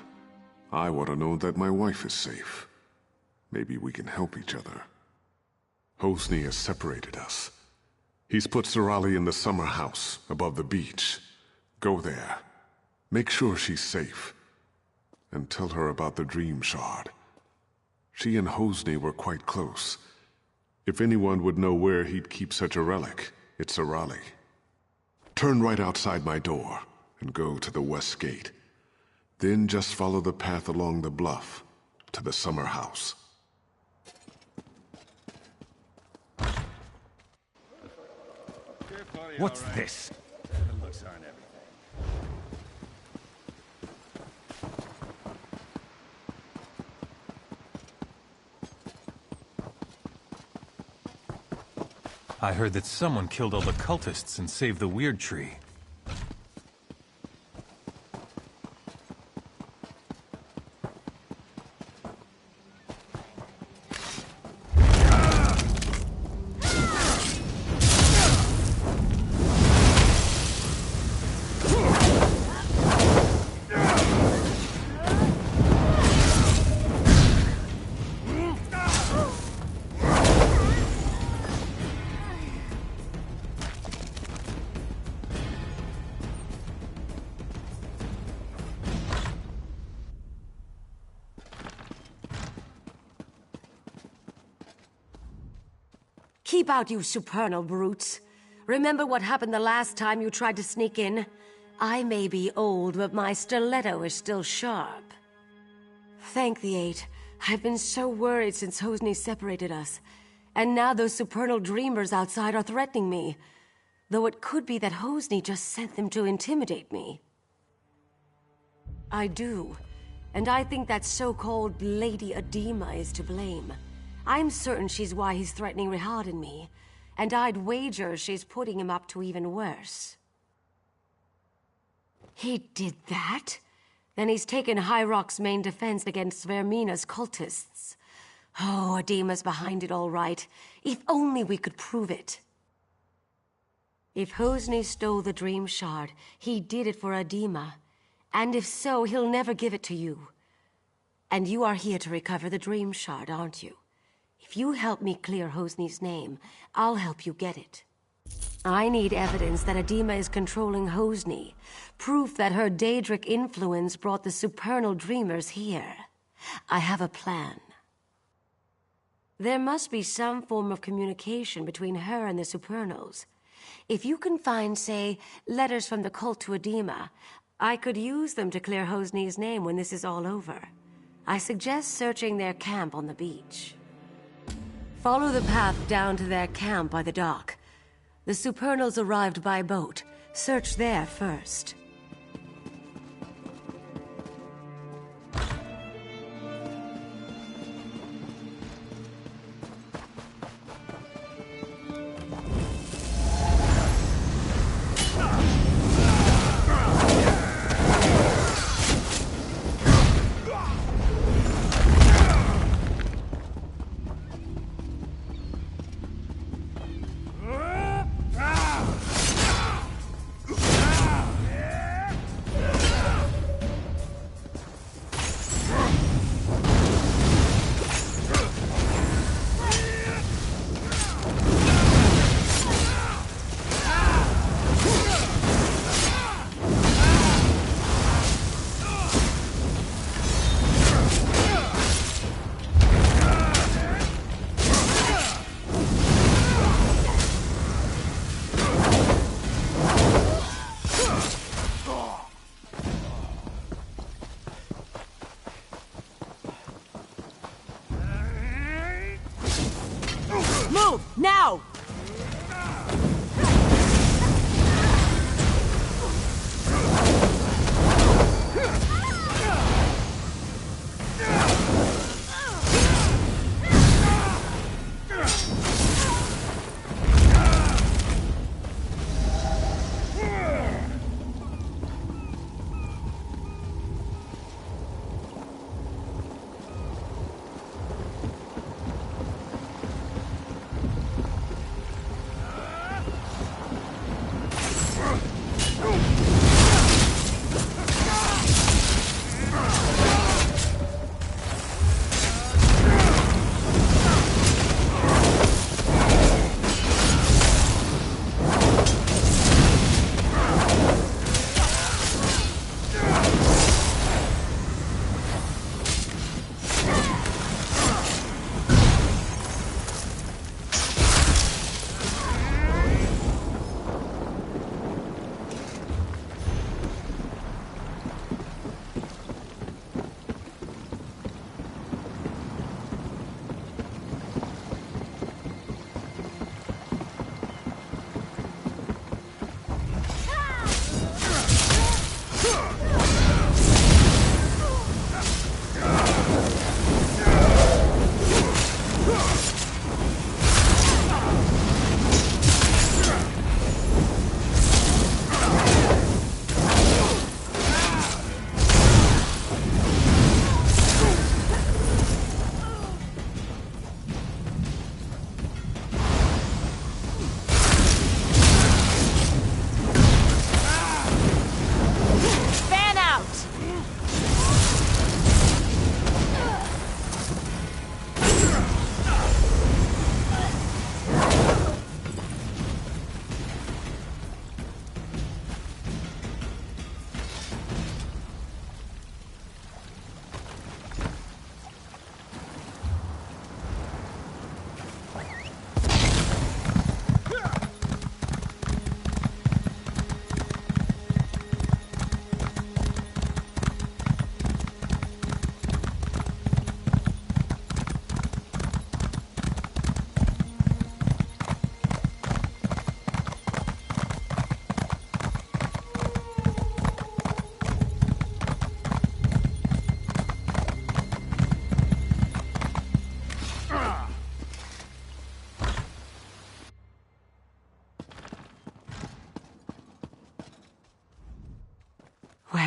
I want to know that my wife is safe. Maybe we can help each other. Hosni has separated us. He's put Sorali in the summer house above the beach. Go there. Make sure she's safe. And tell her about the Dream Shard. She and Hosni were quite close. If anyone would know where he'd keep such a relic, it's Sorali. Turn right outside my door and go to the west gate. Then just follow the path along the bluff to the summer house. What's this? I heard that someone killed all the cultists and saved the weird tree. Keep out, you supernal brutes. Remember what happened the last time you tried to sneak in? I may be old, but my stiletto is still sharp. Thank the Eight. I've been so worried since Hosni separated us. And now those supernal dreamers outside are threatening me. Though it could be that Hosni just sent them to intimidate me. I do. And I think that so-called Lady Adema is to blame. I'm certain she's why he's threatening Rihad and me. And I'd wager she's putting him up to even worse. He did that? Then he's taken High Rock's main defense against Vermina's cultists. Oh, Adema's behind it all right. If only we could prove it. If Hosni stole the Dream Shard, he did it for Adema. And if so, he'll never give it to you. And you are here to recover the Dream Shard, aren't you? If you help me clear Hosni's name, I'll help you get it. I need evidence that Adema is controlling Hosni. Proof that her Daedric influence brought the supernal dreamers here. I have a plan. There must be some form of communication between her and the supernals. If you can find, say, letters from the cult to Adema, I could use them to clear Hosni's name when this is all over. I suggest searching their camp on the beach. Follow the path down to their camp by the dock. The supernals arrived by boat. Search there first.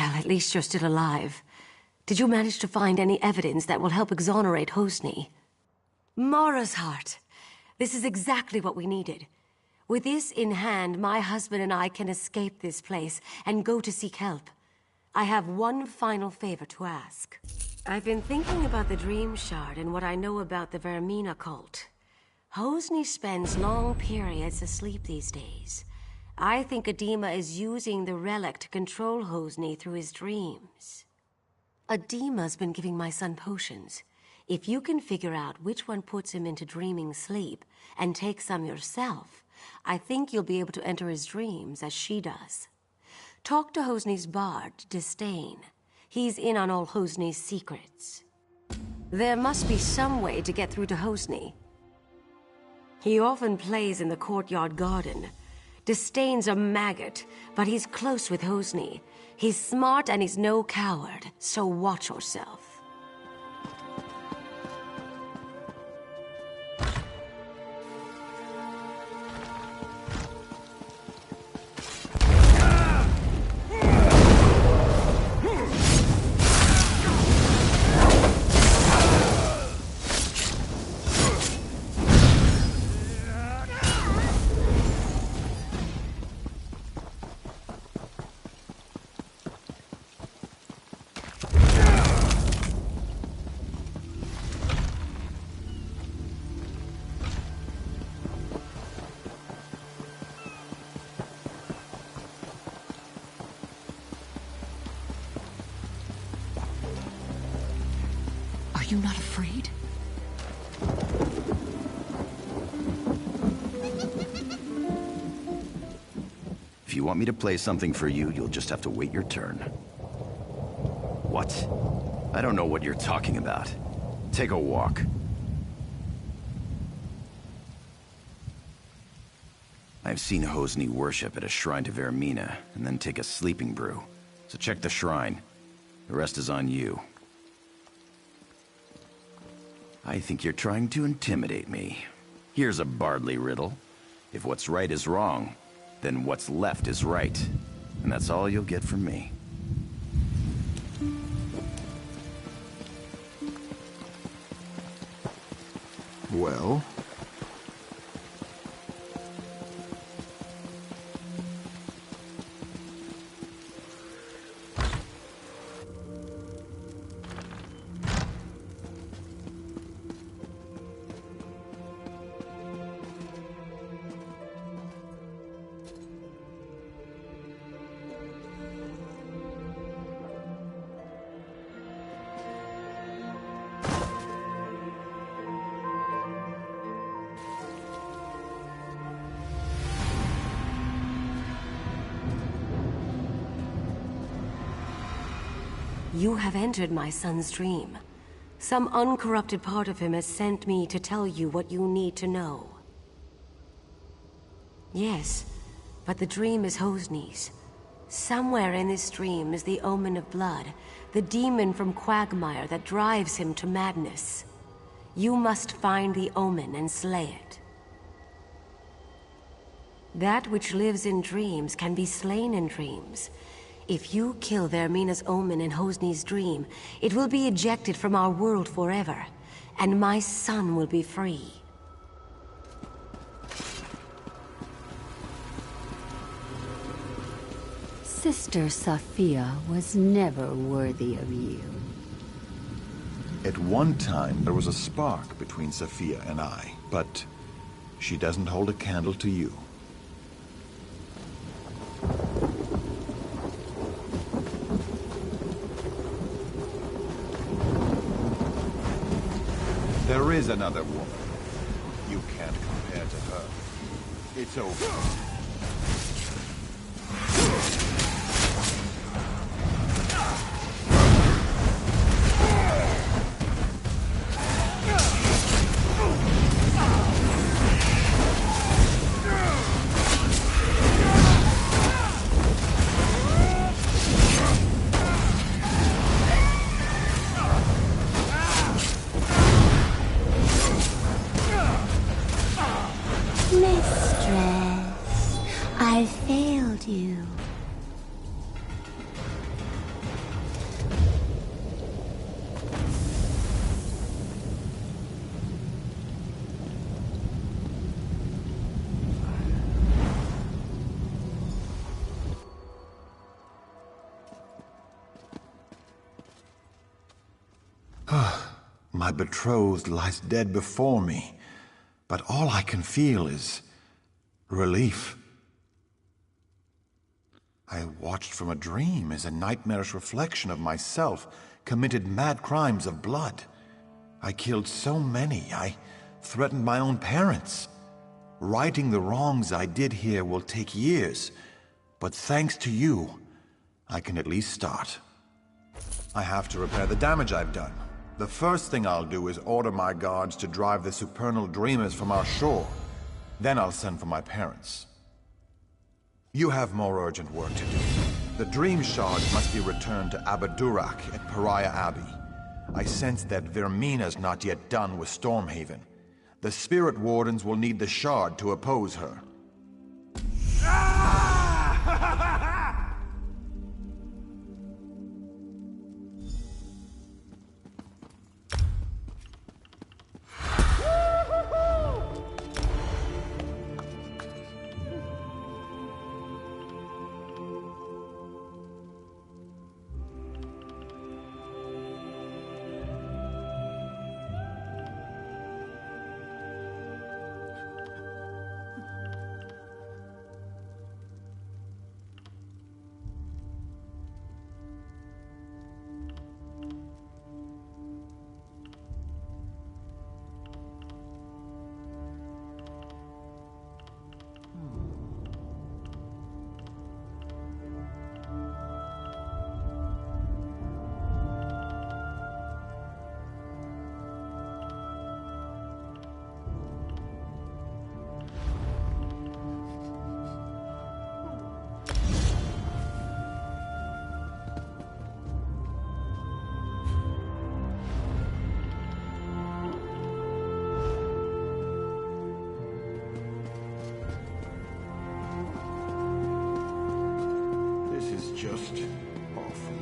Well, at least you're still alive. Did you manage to find any evidence that will help exonerate Hosni? Mara's heart. This is exactly what we needed. With this in hand, my husband and I can escape this place and go to seek help. I have one final favor to ask. I've been thinking about the Dream Shard and what I know about the Vermina cult. Hosni spends long periods asleep these days. I think Adema is using the relic to control Hosni through his dreams. Adema's been giving my son potions. If you can figure out which one puts him into dreaming sleep and take some yourself, I think you'll be able to enter his dreams as she does. Talk to Hosni's bard, Disdain. He's in on all Hosni's secrets. There must be some way to get through to Hosni. He often plays in the courtyard garden. Disdain's a maggot, but he's close with Hosni. He's smart and he's no coward, so watch yourself. Are you not afraid? If you want me to play something for you, you'll just have to wait your turn. What? I don't know what you're talking about. Take a walk. I've seen Hosni worship at a shrine to Vermina, and then take a sleeping brew. So check the shrine. The rest is on you. I think you're trying to intimidate me. Here's a Bardley riddle. If what's right is wrong, then what's left is right. And that's all you'll get from me. Well? You have entered my son's dream. Some uncorrupted part of him has sent me to tell you what you need to know. Yes, but the dream is Hosni's. Somewhere in this dream is the omen of blood, the demon from Quagmire that drives him to madness. You must find the omen and slay it. That which lives in dreams can be slain in dreams. If you kill Vermina's omen in Hosni's dream, it will be ejected from our world forever, and my son will be free. Sister Sophia was never worthy of you. At one time, there was a spark between Sophia and I, but she doesn't hold a candle to you. There is another woman. You can't compare to her. It's over. Mistress, I failed you. My betrothed lies dead before me, but all I can feel is relief. I watched from a dream as a nightmarish reflection of myself committed mad crimes of blood. I killed so many, I threatened my own parents. Righting the wrongs I did here will take years, but thanks to you, I can at least start. I have to repair the damage I've done. The first thing I'll do is order my guards to drive the supernal dreamers from our shore. Then I'll send for my parents. You have more urgent work to do. The dream shards must be returned to Abadurak at Pariah Abbey. I sense that Vermina's not yet done with Stormhaven. The Spirit Wardens will need the shard to oppose her. Just awful.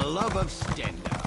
Love of Stendar.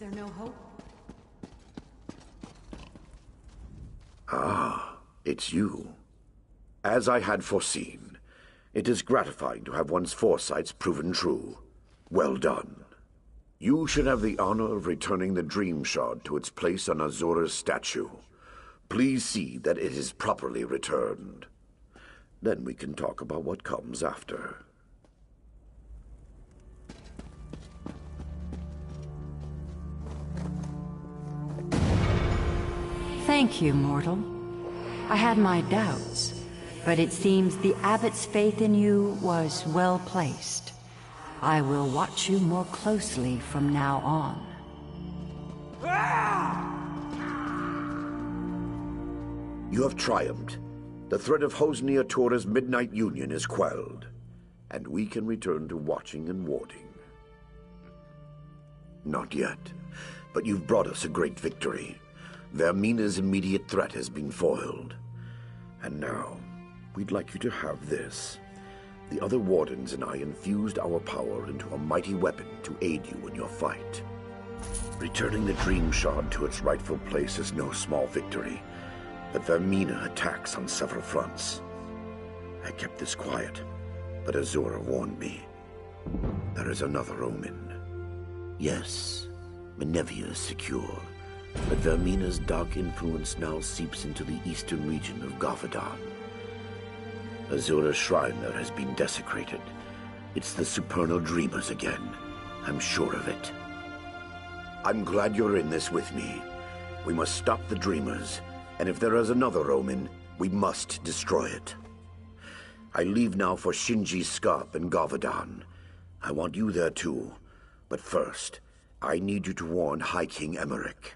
there no hope? Ah, it's you. As I had foreseen, it is gratifying to have one's foresights proven true. Well done. You should have the honor of returning the Dream Shard to its place on Azura's statue. Please see that it is properly returned. Then we can talk about what comes after. Thank you, mortal. I had my doubts, but it seems the abbot's faith in you was well placed. I will watch you more closely from now on. You have triumphed. The threat of Hosni-Atora's Midnight Union is quelled, and we can return to watching and warding. Not yet, but you've brought us a great victory. Vermina's immediate threat has been foiled. And now, we'd like you to have this. The other Wardens and I infused our power into a mighty weapon to aid you in your fight. Returning the Dream Shard to its rightful place is no small victory, but Vermina attacks on several fronts. I kept this quiet, but Azura warned me. There is another omen. Yes, Menevia is secure, but Vermina's dark influence now seeps into the eastern region of Gavadon. Azura's shrine there has been desecrated. It's the supernal dreamers again. I'm sure of it. I'm glad you're in this with me. We must stop the dreamers, and if there is another omen, we must destroy it. I leave now for Shinji's Scarp in Gavadon. I want you there too, but first, I need you to warn High King Emmerich.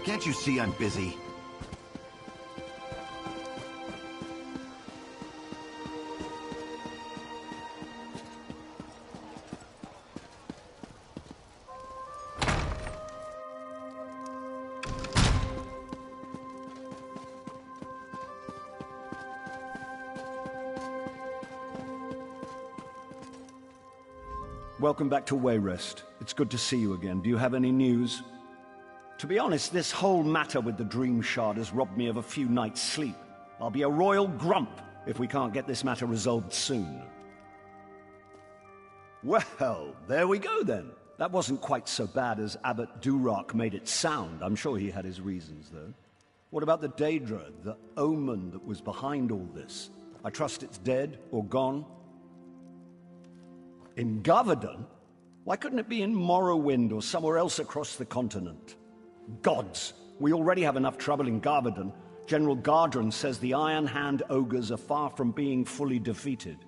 Can't you see I'm busy? Welcome back to Wayrest. It's good to see you again. Do you have any news? To be honest, this whole matter with the Dream Shard has robbed me of a few nights' sleep. I'll be a royal grump if we can't get this matter resolved soon. Well, there we go then. That wasn't quite so bad as Abbot Durock made it sound. I'm sure he had his reasons, though. What about the Daedra, the omen that was behind all this? I trust it's dead or gone? In Gavadon? Why couldn't it be in Morrowind or somewhere else across the continent? Gods! We already have enough trouble in Gavadon. General Gardron says the Iron Hand ogres are far from being fully defeated.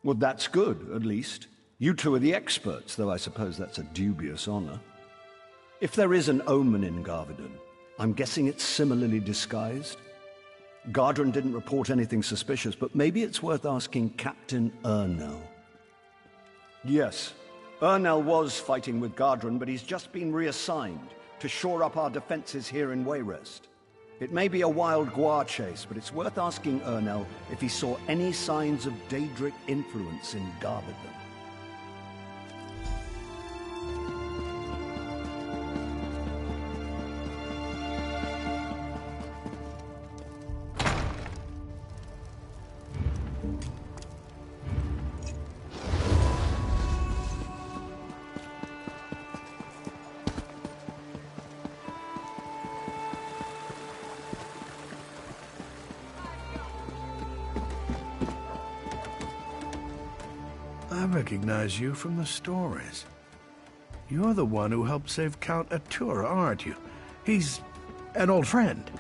Well, that's good, at least. You two are the experts, though I suppose that's a dubious honor. If there is an omen in Garvadon, I'm guessing it's similarly disguised. Gardron didn't report anything suspicious, but maybe it's worth asking Captain Ernell. Yes, Ernell was fighting with Gardron, but he's just been reassigned to shore up our defenses here in Wayrest. It may be a wild guar chase, but it's worth asking Ernell if he saw any signs of Daedric influence in Garvadon. I recognize you from the stories. You're the one who helped save Count Atura, aren't you? He's an old friend.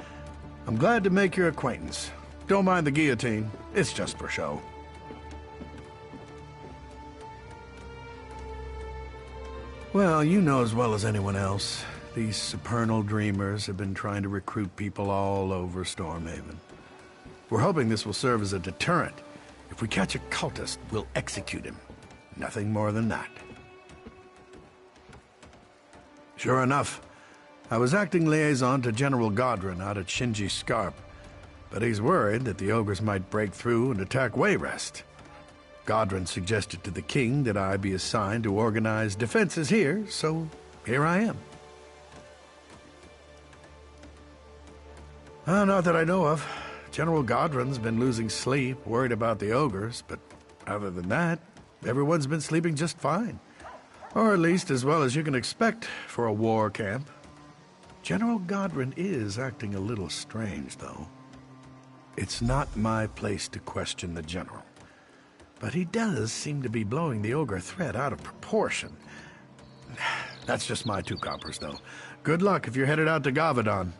I'm glad to make your acquaintance. Don't mind the guillotine. It's just for show. Well, you know as well as anyone else, these supernal dreamers have been trying to recruit people all over Stormhaven. We're hoping this will serve as a deterrent. If we catch a cultist, we'll execute him. Nothing more than that. Sure enough, I was acting liaison to General Gardron out at Shinji Scarp, but he's worried that the ogres might break through and attack Wayrest. Gardron suggested to the king that I be assigned to organize defenses here, so here I am. Not that I know of. General Gardron's been losing sleep, worried about the ogres, but other than that, everyone's been sleeping just fine. Or at least as well as you can expect for a war camp. General Gardron is acting a little strange, though. It's not my place to question the general, but he does seem to be blowing the ogre threat out of proportion. That's just my 2 coppers, though. Good luck if you're headed out to Garvadon.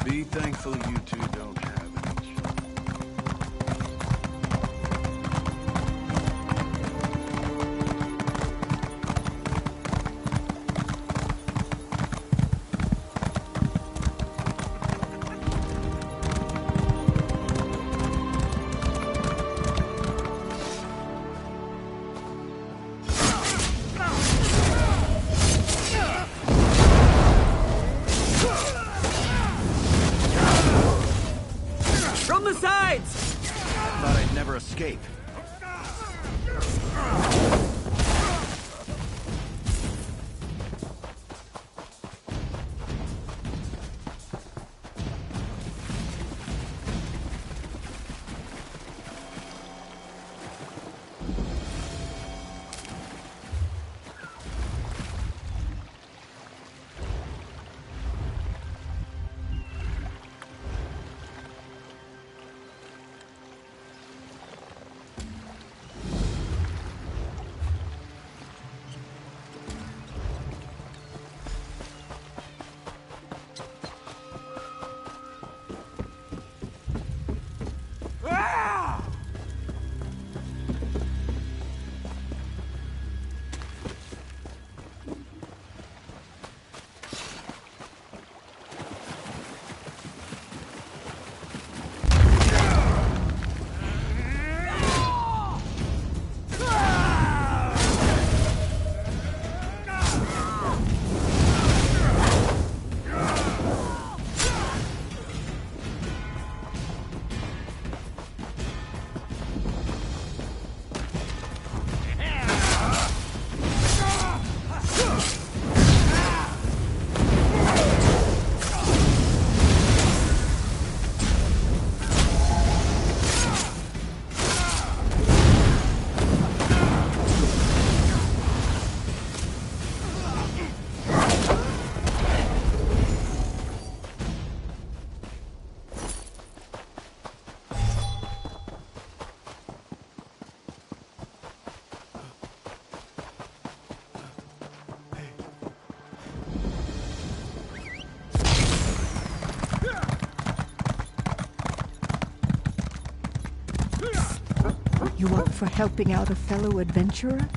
Be thankful you two don't have any From the sides! Thought I'd never escape. You up for helping out a fellow adventurer?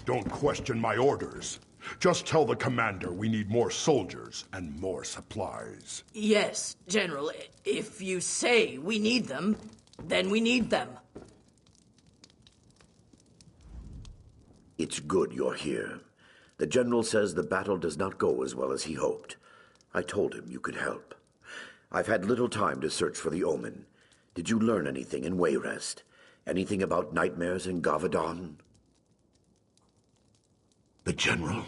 Don't question my orders. Just tell the commander we need more soldiers and more supplies. Yes, General. If you say we need them, then we need them. It's good you're here. The General says the battle does not go as well as he hoped. I told him you could help. I've had little time to search for the Omen. Did you learn anything in Wayrest? Anything about nightmares in Gavadon? The General?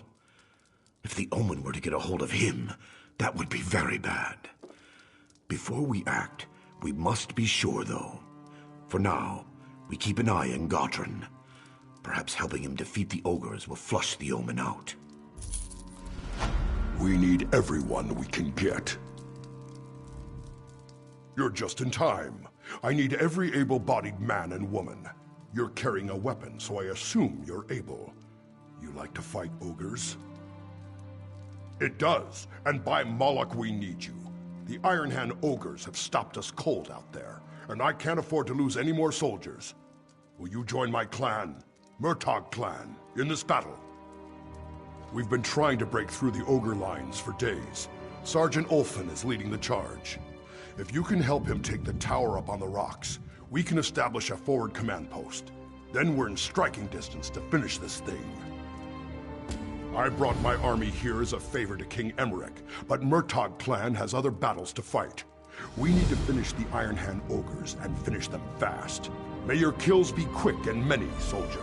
If the Omen were to get a hold of him, that would be very bad. Before we act, we must be sure, though. For now, we keep an eye on Godrun. Perhaps helping him defeat the ogres will flush the Omen out. We need everyone we can get. You're just in time. I need every able-bodied man and woman. You're carrying a weapon, so I assume you're able. You like to fight ogres? It does, and by Moloch we need you. The Iron Hand ogres have stopped us cold out there, and I can't afford to lose any more soldiers. Will you join my clan, Murtagh clan, in this battle? We've been trying to break through the ogre lines for days. Sergeant Ulfin is leading the charge. If you can help him take the tower up on the rocks, we can establish a forward command post. Then we're in striking distance to finish this thing. I brought my army here as a favor to King Emmerich, but Murtagh clan has other battles to fight. We need to finish the Iron Hand ogres and finish them fast. May your kills be quick and many, soldier.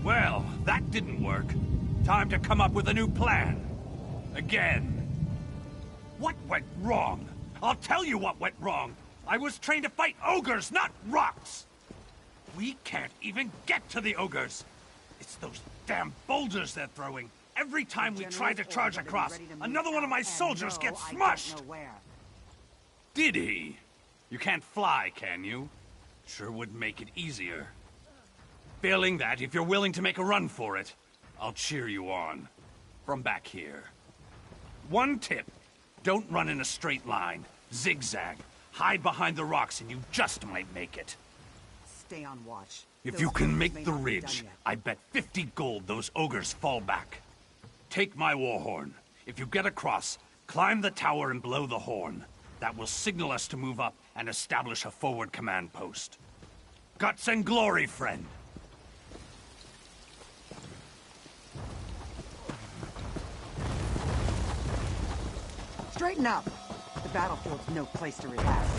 Well, that didn't work. Time to come up with a new plan. Again. What went wrong? I'll tell you what went wrong. I was trained to fight ogres, not rocks. We can't even get to the ogres. It's those damn boulders they're throwing. Every time we try to charge across, another one of my soldiers gets smushed. Did he? You can't fly, can you? Sure would make it easier. Failing that, if you're willing to make a run for it, I'll cheer you on. From back here. One tip. Don't run in a straight line. Zigzag. Hide behind the rocks and you just might make it. Stay on watch. If you can make the ridge, I bet 50 gold those ogres fall back. Take my war horn. If you get across, climb the tower and blow the horn. That will signal us to move up and establish a forward command post. Guts and glory, friend. Straighten up. The battlefield's no place to relax.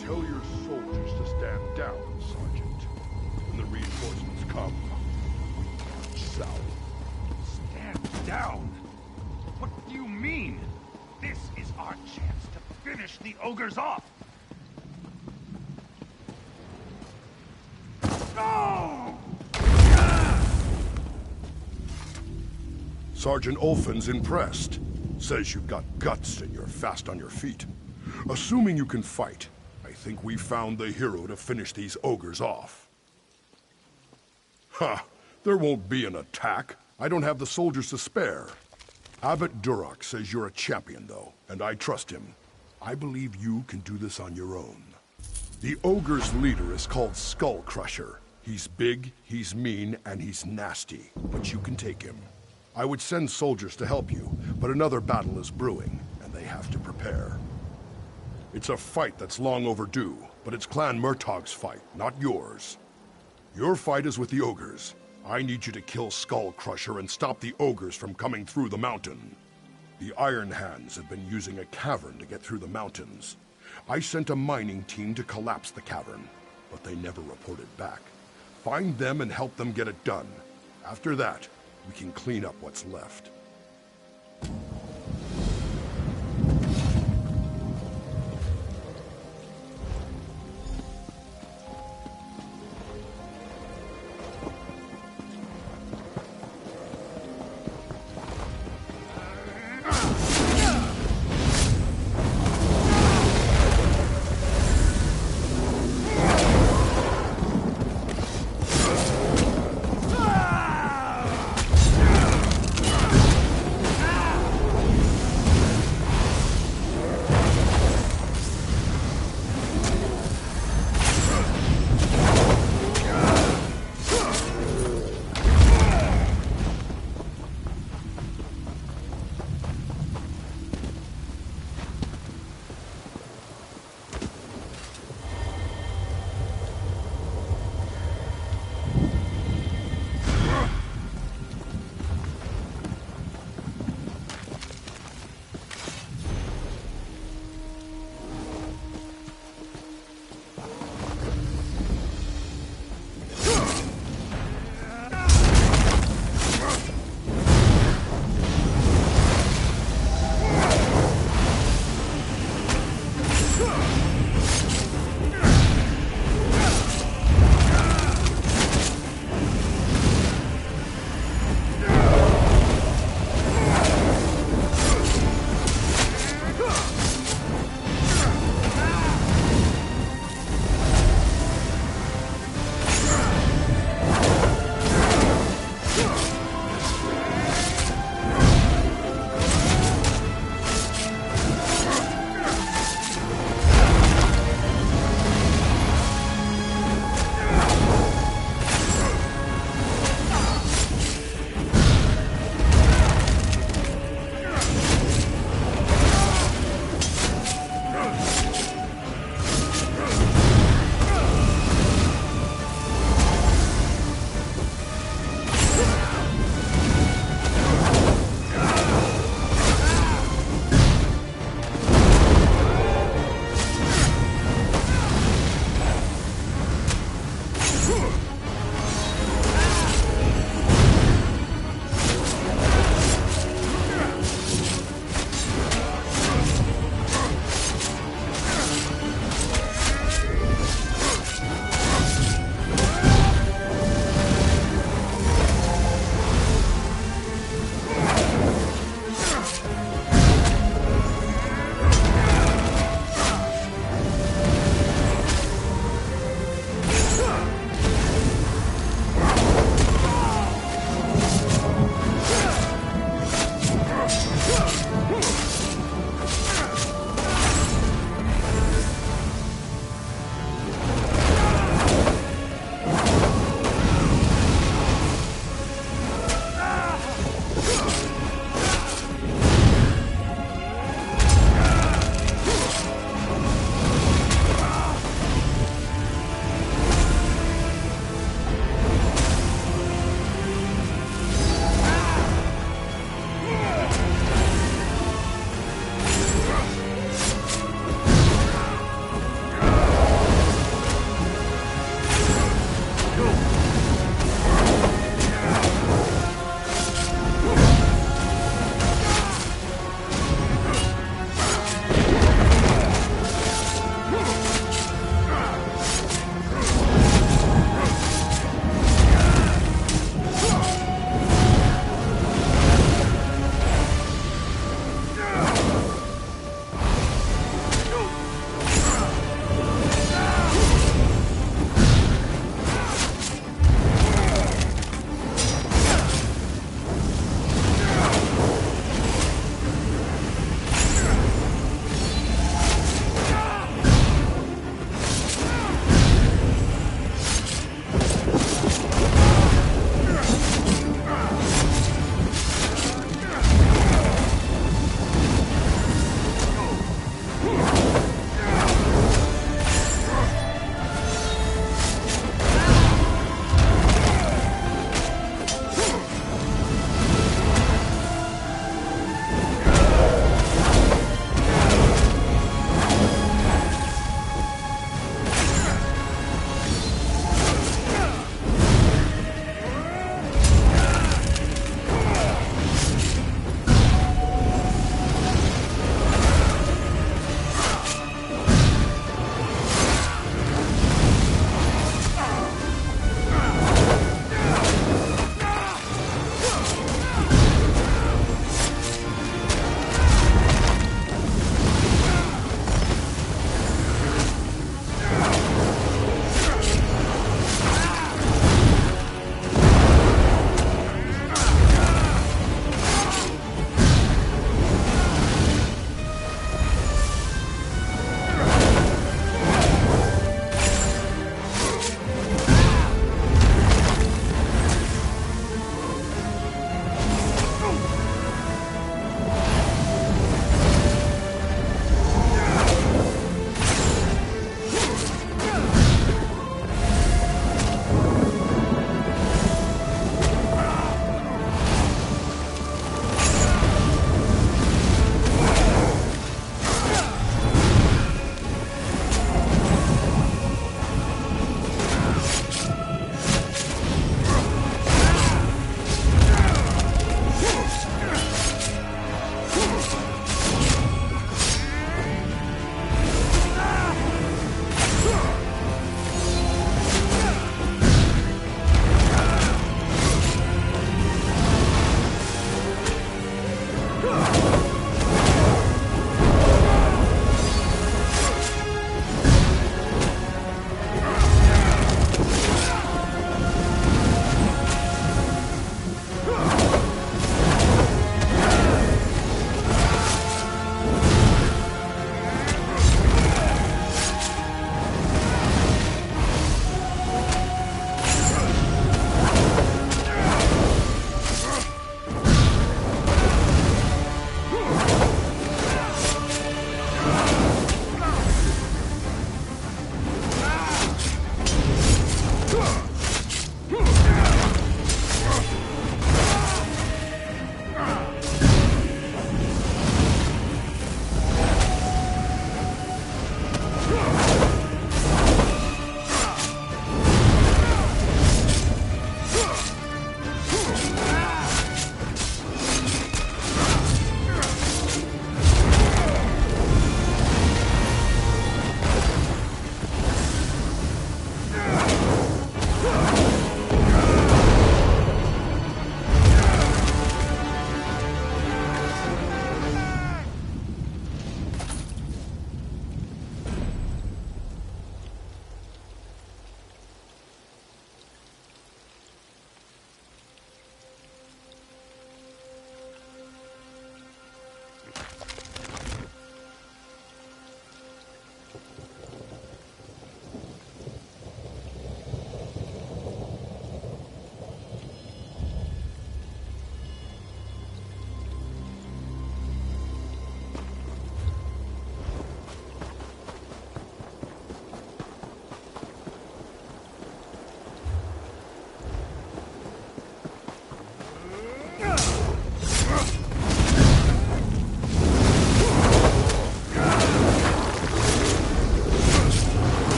Tell your soldiers to stand down, Sergeant. When the reinforcements come, march south. Stand down? What do you mean? This is our chance to finish the ogres off. No! Sergeant Ulfin's impressed. Says you've got guts and you're fast on your feet. Assuming you can fight, think we found the hero to finish these ogres off. Ha! There won't be an attack. I don't have the soldiers to spare. Abbot Duroc says you're a champion, though, and I trust him. I believe you can do this on your own. The ogre's leader is called Skull Crusher. He's big, he's mean, and he's nasty, but you can take him. I would send soldiers to help you, but another battle is brewing, and they have to prepare. It's a fight that's long overdue, but it's Clan Murtaugh's fight, not yours. Your fight is with the ogres. I need you to kill Skull Crusher and stop the ogres from coming through the mountain. The Iron Hands have been using a cavern to get through the mountains. I sent a mining team to collapse the cavern, but they never reported back. Find them and help them get it done. After that, we can clean up what's left.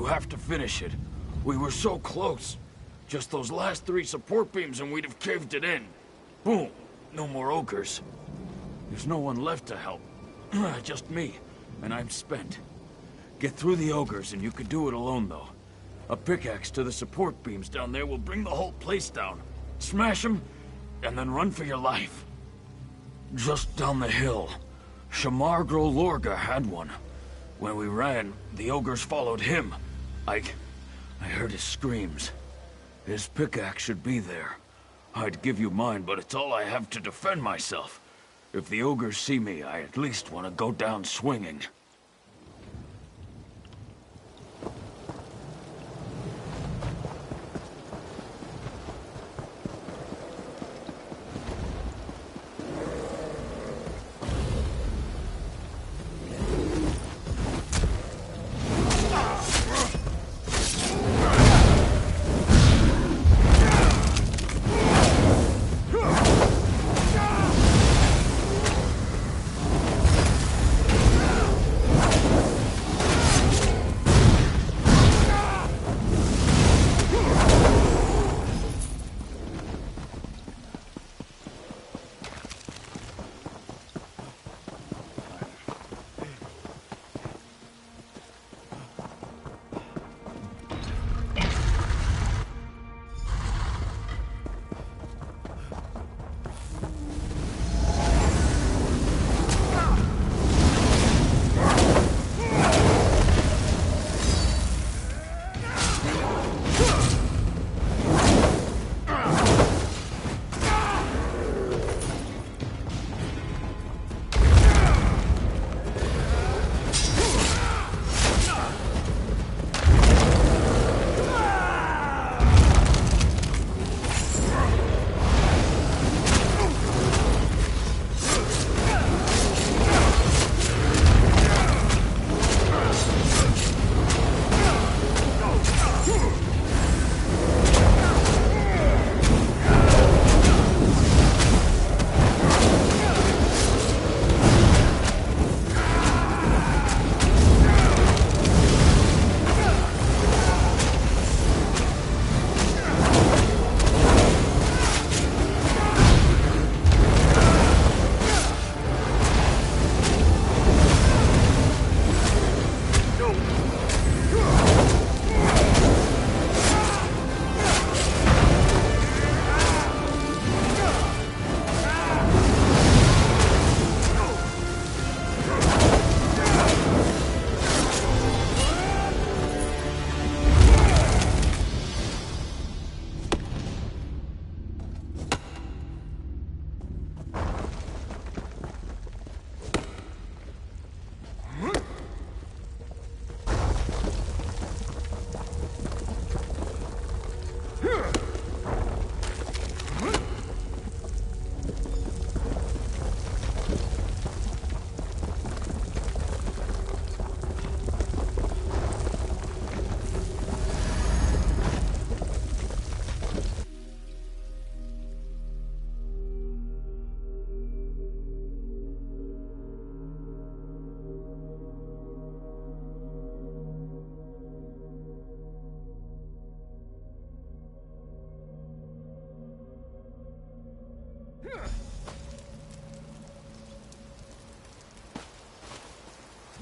have to finish it. We were so close. Just those last 3 support beams and we'd have caved it in. Boom. No more ogres. There's no one left to help. Just me. And I'm spent. Get through the ogres and you could do it alone, though. A pickaxe to the support beams down there will bring the whole place down. Smash them, and then run for your life. Just down the hill. Shamargro Lorga had one. When we ran, the ogres followed him. I heard his screams. His pickaxe should be there. I'd give you mine, but it's all I have to defend myself. If the ogres see me, I at least want to go down swinging.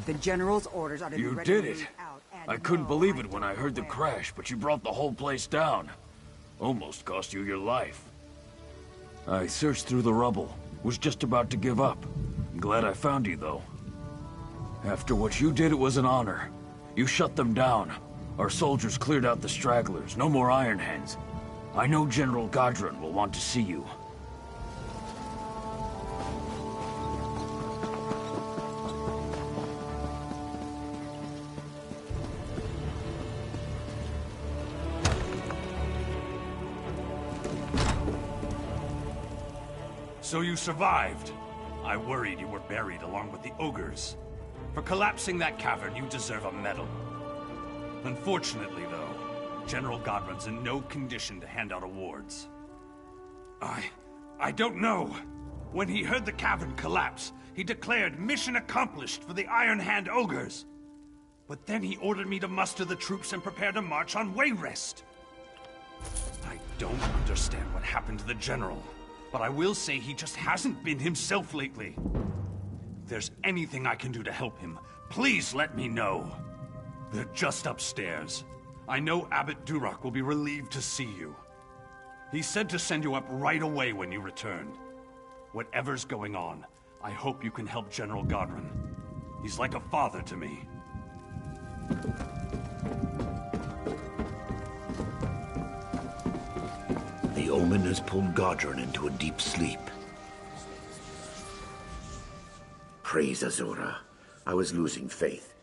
The General's orders are to be You ready did to it. move out, and I couldn't no, believe I it when I don't heard the know crash, but you brought the whole place down. Almost cost you your life. I searched through the rubble. Was just about to give up. I'm glad I found you, though. After what you did, it was an honor. You shut them down. Our soldiers cleared out the stragglers. No more Iron Hands. I know General Godron will want to see you. So you survived. I worried you were buried along with the ogres. For collapsing that cavern, you deserve a medal. Unfortunately, though, General Godron's in no condition to hand out awards. I don't know. When he heard the cavern collapse, he declared mission accomplished for the Iron Hand ogres. But then he ordered me to muster the troops and prepare to march on Wayrest. I don't understand what happened to the General, but I will say he just hasn't been himself lately. If there's anything I can do to help him, please let me know. They're just upstairs. I know Abbot Duroc will be relieved to see you. He said to send you up right away when you returned. Whatever's going on, I hope you can help General Godron. He's like a father to me. The Omen has pulled Godron into a deep sleep. Praise Azura. I was losing faith.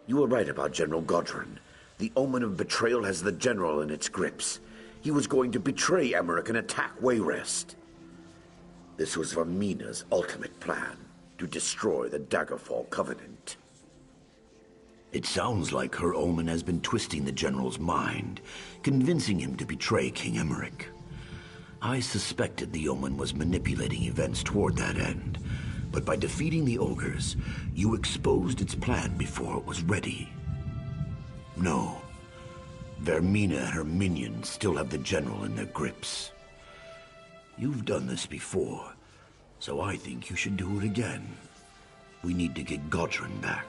You were right about General Godron. The Omen of betrayal has the General in its grips. He was going to betray Emmerich and attack Wayrest. This was Vermina's ultimate plan, to destroy the Daggerfall Covenant. It sounds like her Omen has been twisting the General's mind, convincing him to betray King Emmerich. I suspected the Omen was manipulating events toward that end, but by defeating the ogres, you exposed its plan before it was ready. No. Vermina and her minions still have the General in their grips. You've done this before, so I think you should do it again. We need to get Godron back.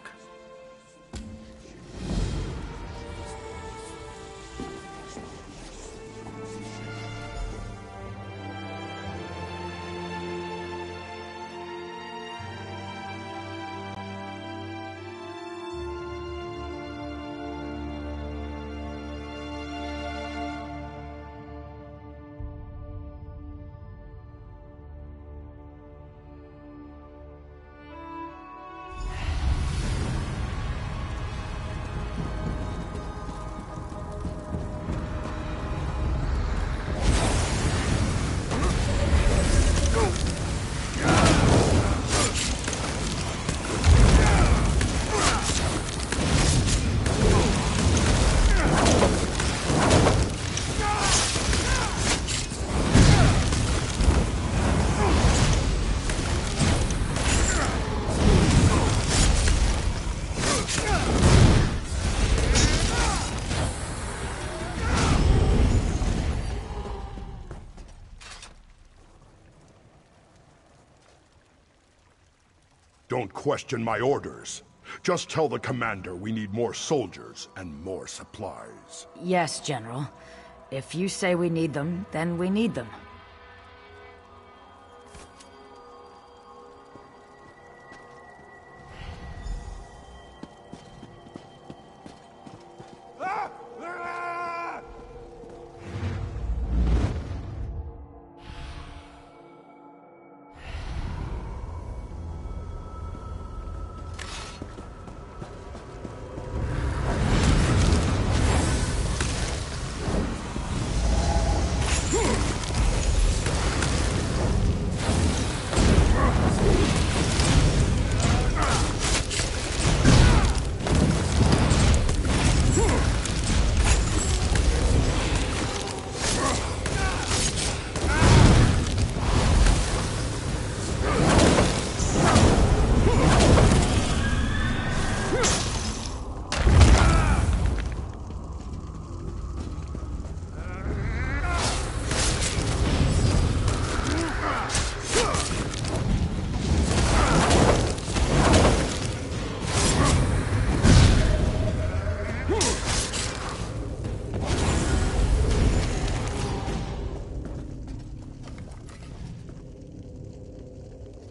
Don't question my orders. Just tell the commander we need more soldiers and more supplies. Yes, General. If you say we need them, then we need them.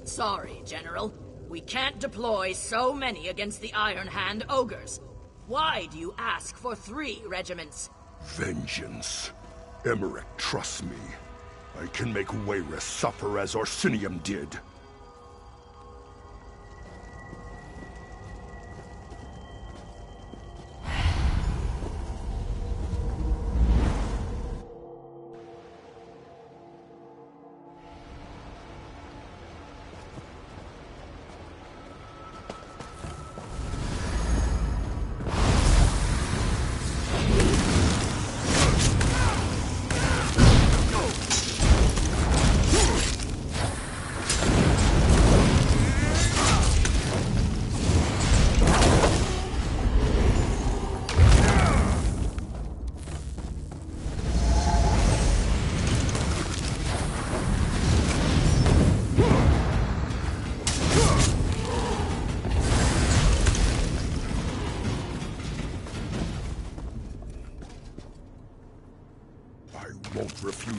Sorry, General. We can't deploy so many against the Iron Hand ogres. Why do you ask for 3 regiments? Vengeance. Emmerich trusts me. I can make Wayrest suffer as Orsinium did.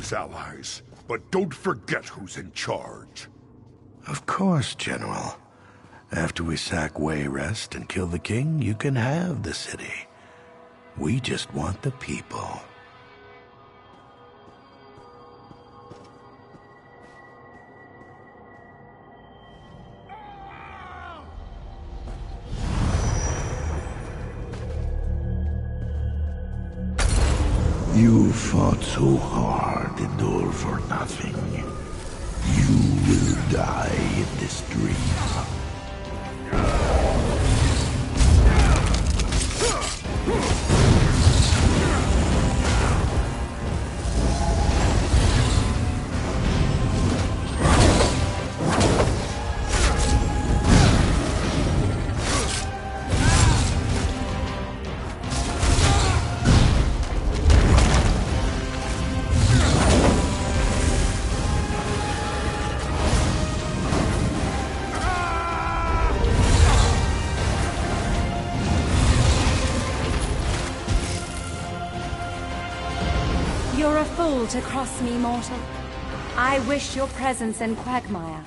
these allies, but don't forget who's in charge. Of course, General. After we sack Wayrest and kill the king, you can have the city. We just want the people. You fought so hard and all for nothing. You will die in this dream. You're a fool to cross me, mortal. I wish your presence in Quagmire.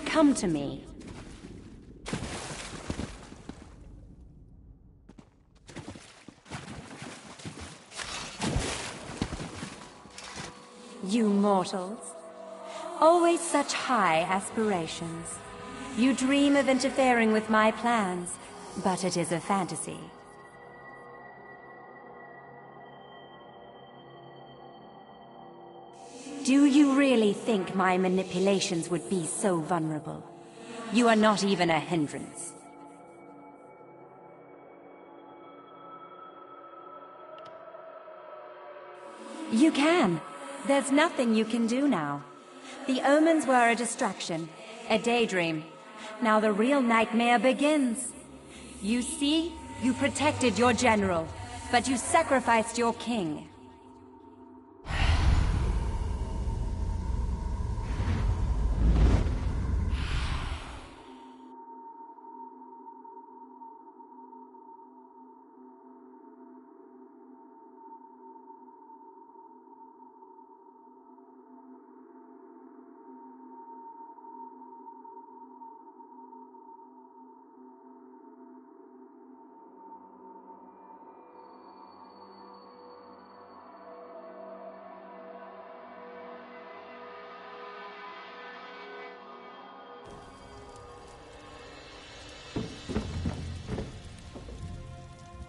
Come to me. You mortals. Always such high aspirations. You dream of interfering with my plans, but it is a fantasy. Do you really think my manipulations would be so vulnerable? You are not even a hindrance. You can. There's nothing you can do now. The omens were a distraction, a daydream. Now the real nightmare begins. You see, you protected your general, but you sacrificed your king.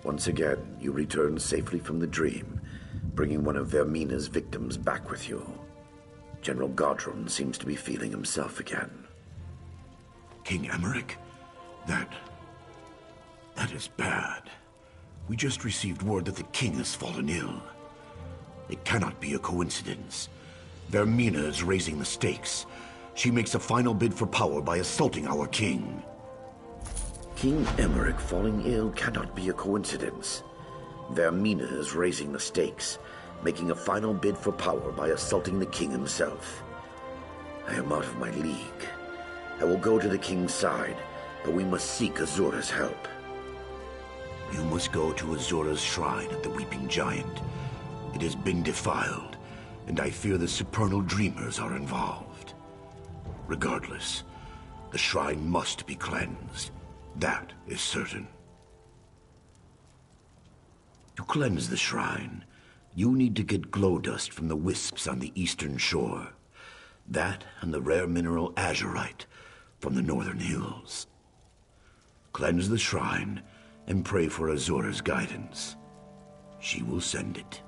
Once again, you return safely from the dream, bringing one of Vermina's victims back with you. General Godron seems to be feeling himself again. King Emmerich? That is bad. We just received word that the king has fallen ill. It cannot be a coincidence. Vermina is raising the stakes. She makes a final bid for power by assaulting our king. King Emmerich falling ill cannot be a coincidence. Vermina is raising the stakes, making a final bid for power by assaulting the king himself. I am out of my league. I will go to the king's side, but we must seek Azura's help. You must go to Azura's shrine at the Weeping Giant. It has been defiled, and I fear the supernal dreamers are involved. Regardless, the shrine must be cleansed. That is certain. To cleanse the shrine, you need to get glow dust from the wisps on the eastern shore. That and the rare mineral azurite from the northern hills. Cleanse the shrine and pray for Azura's guidance. She will send it.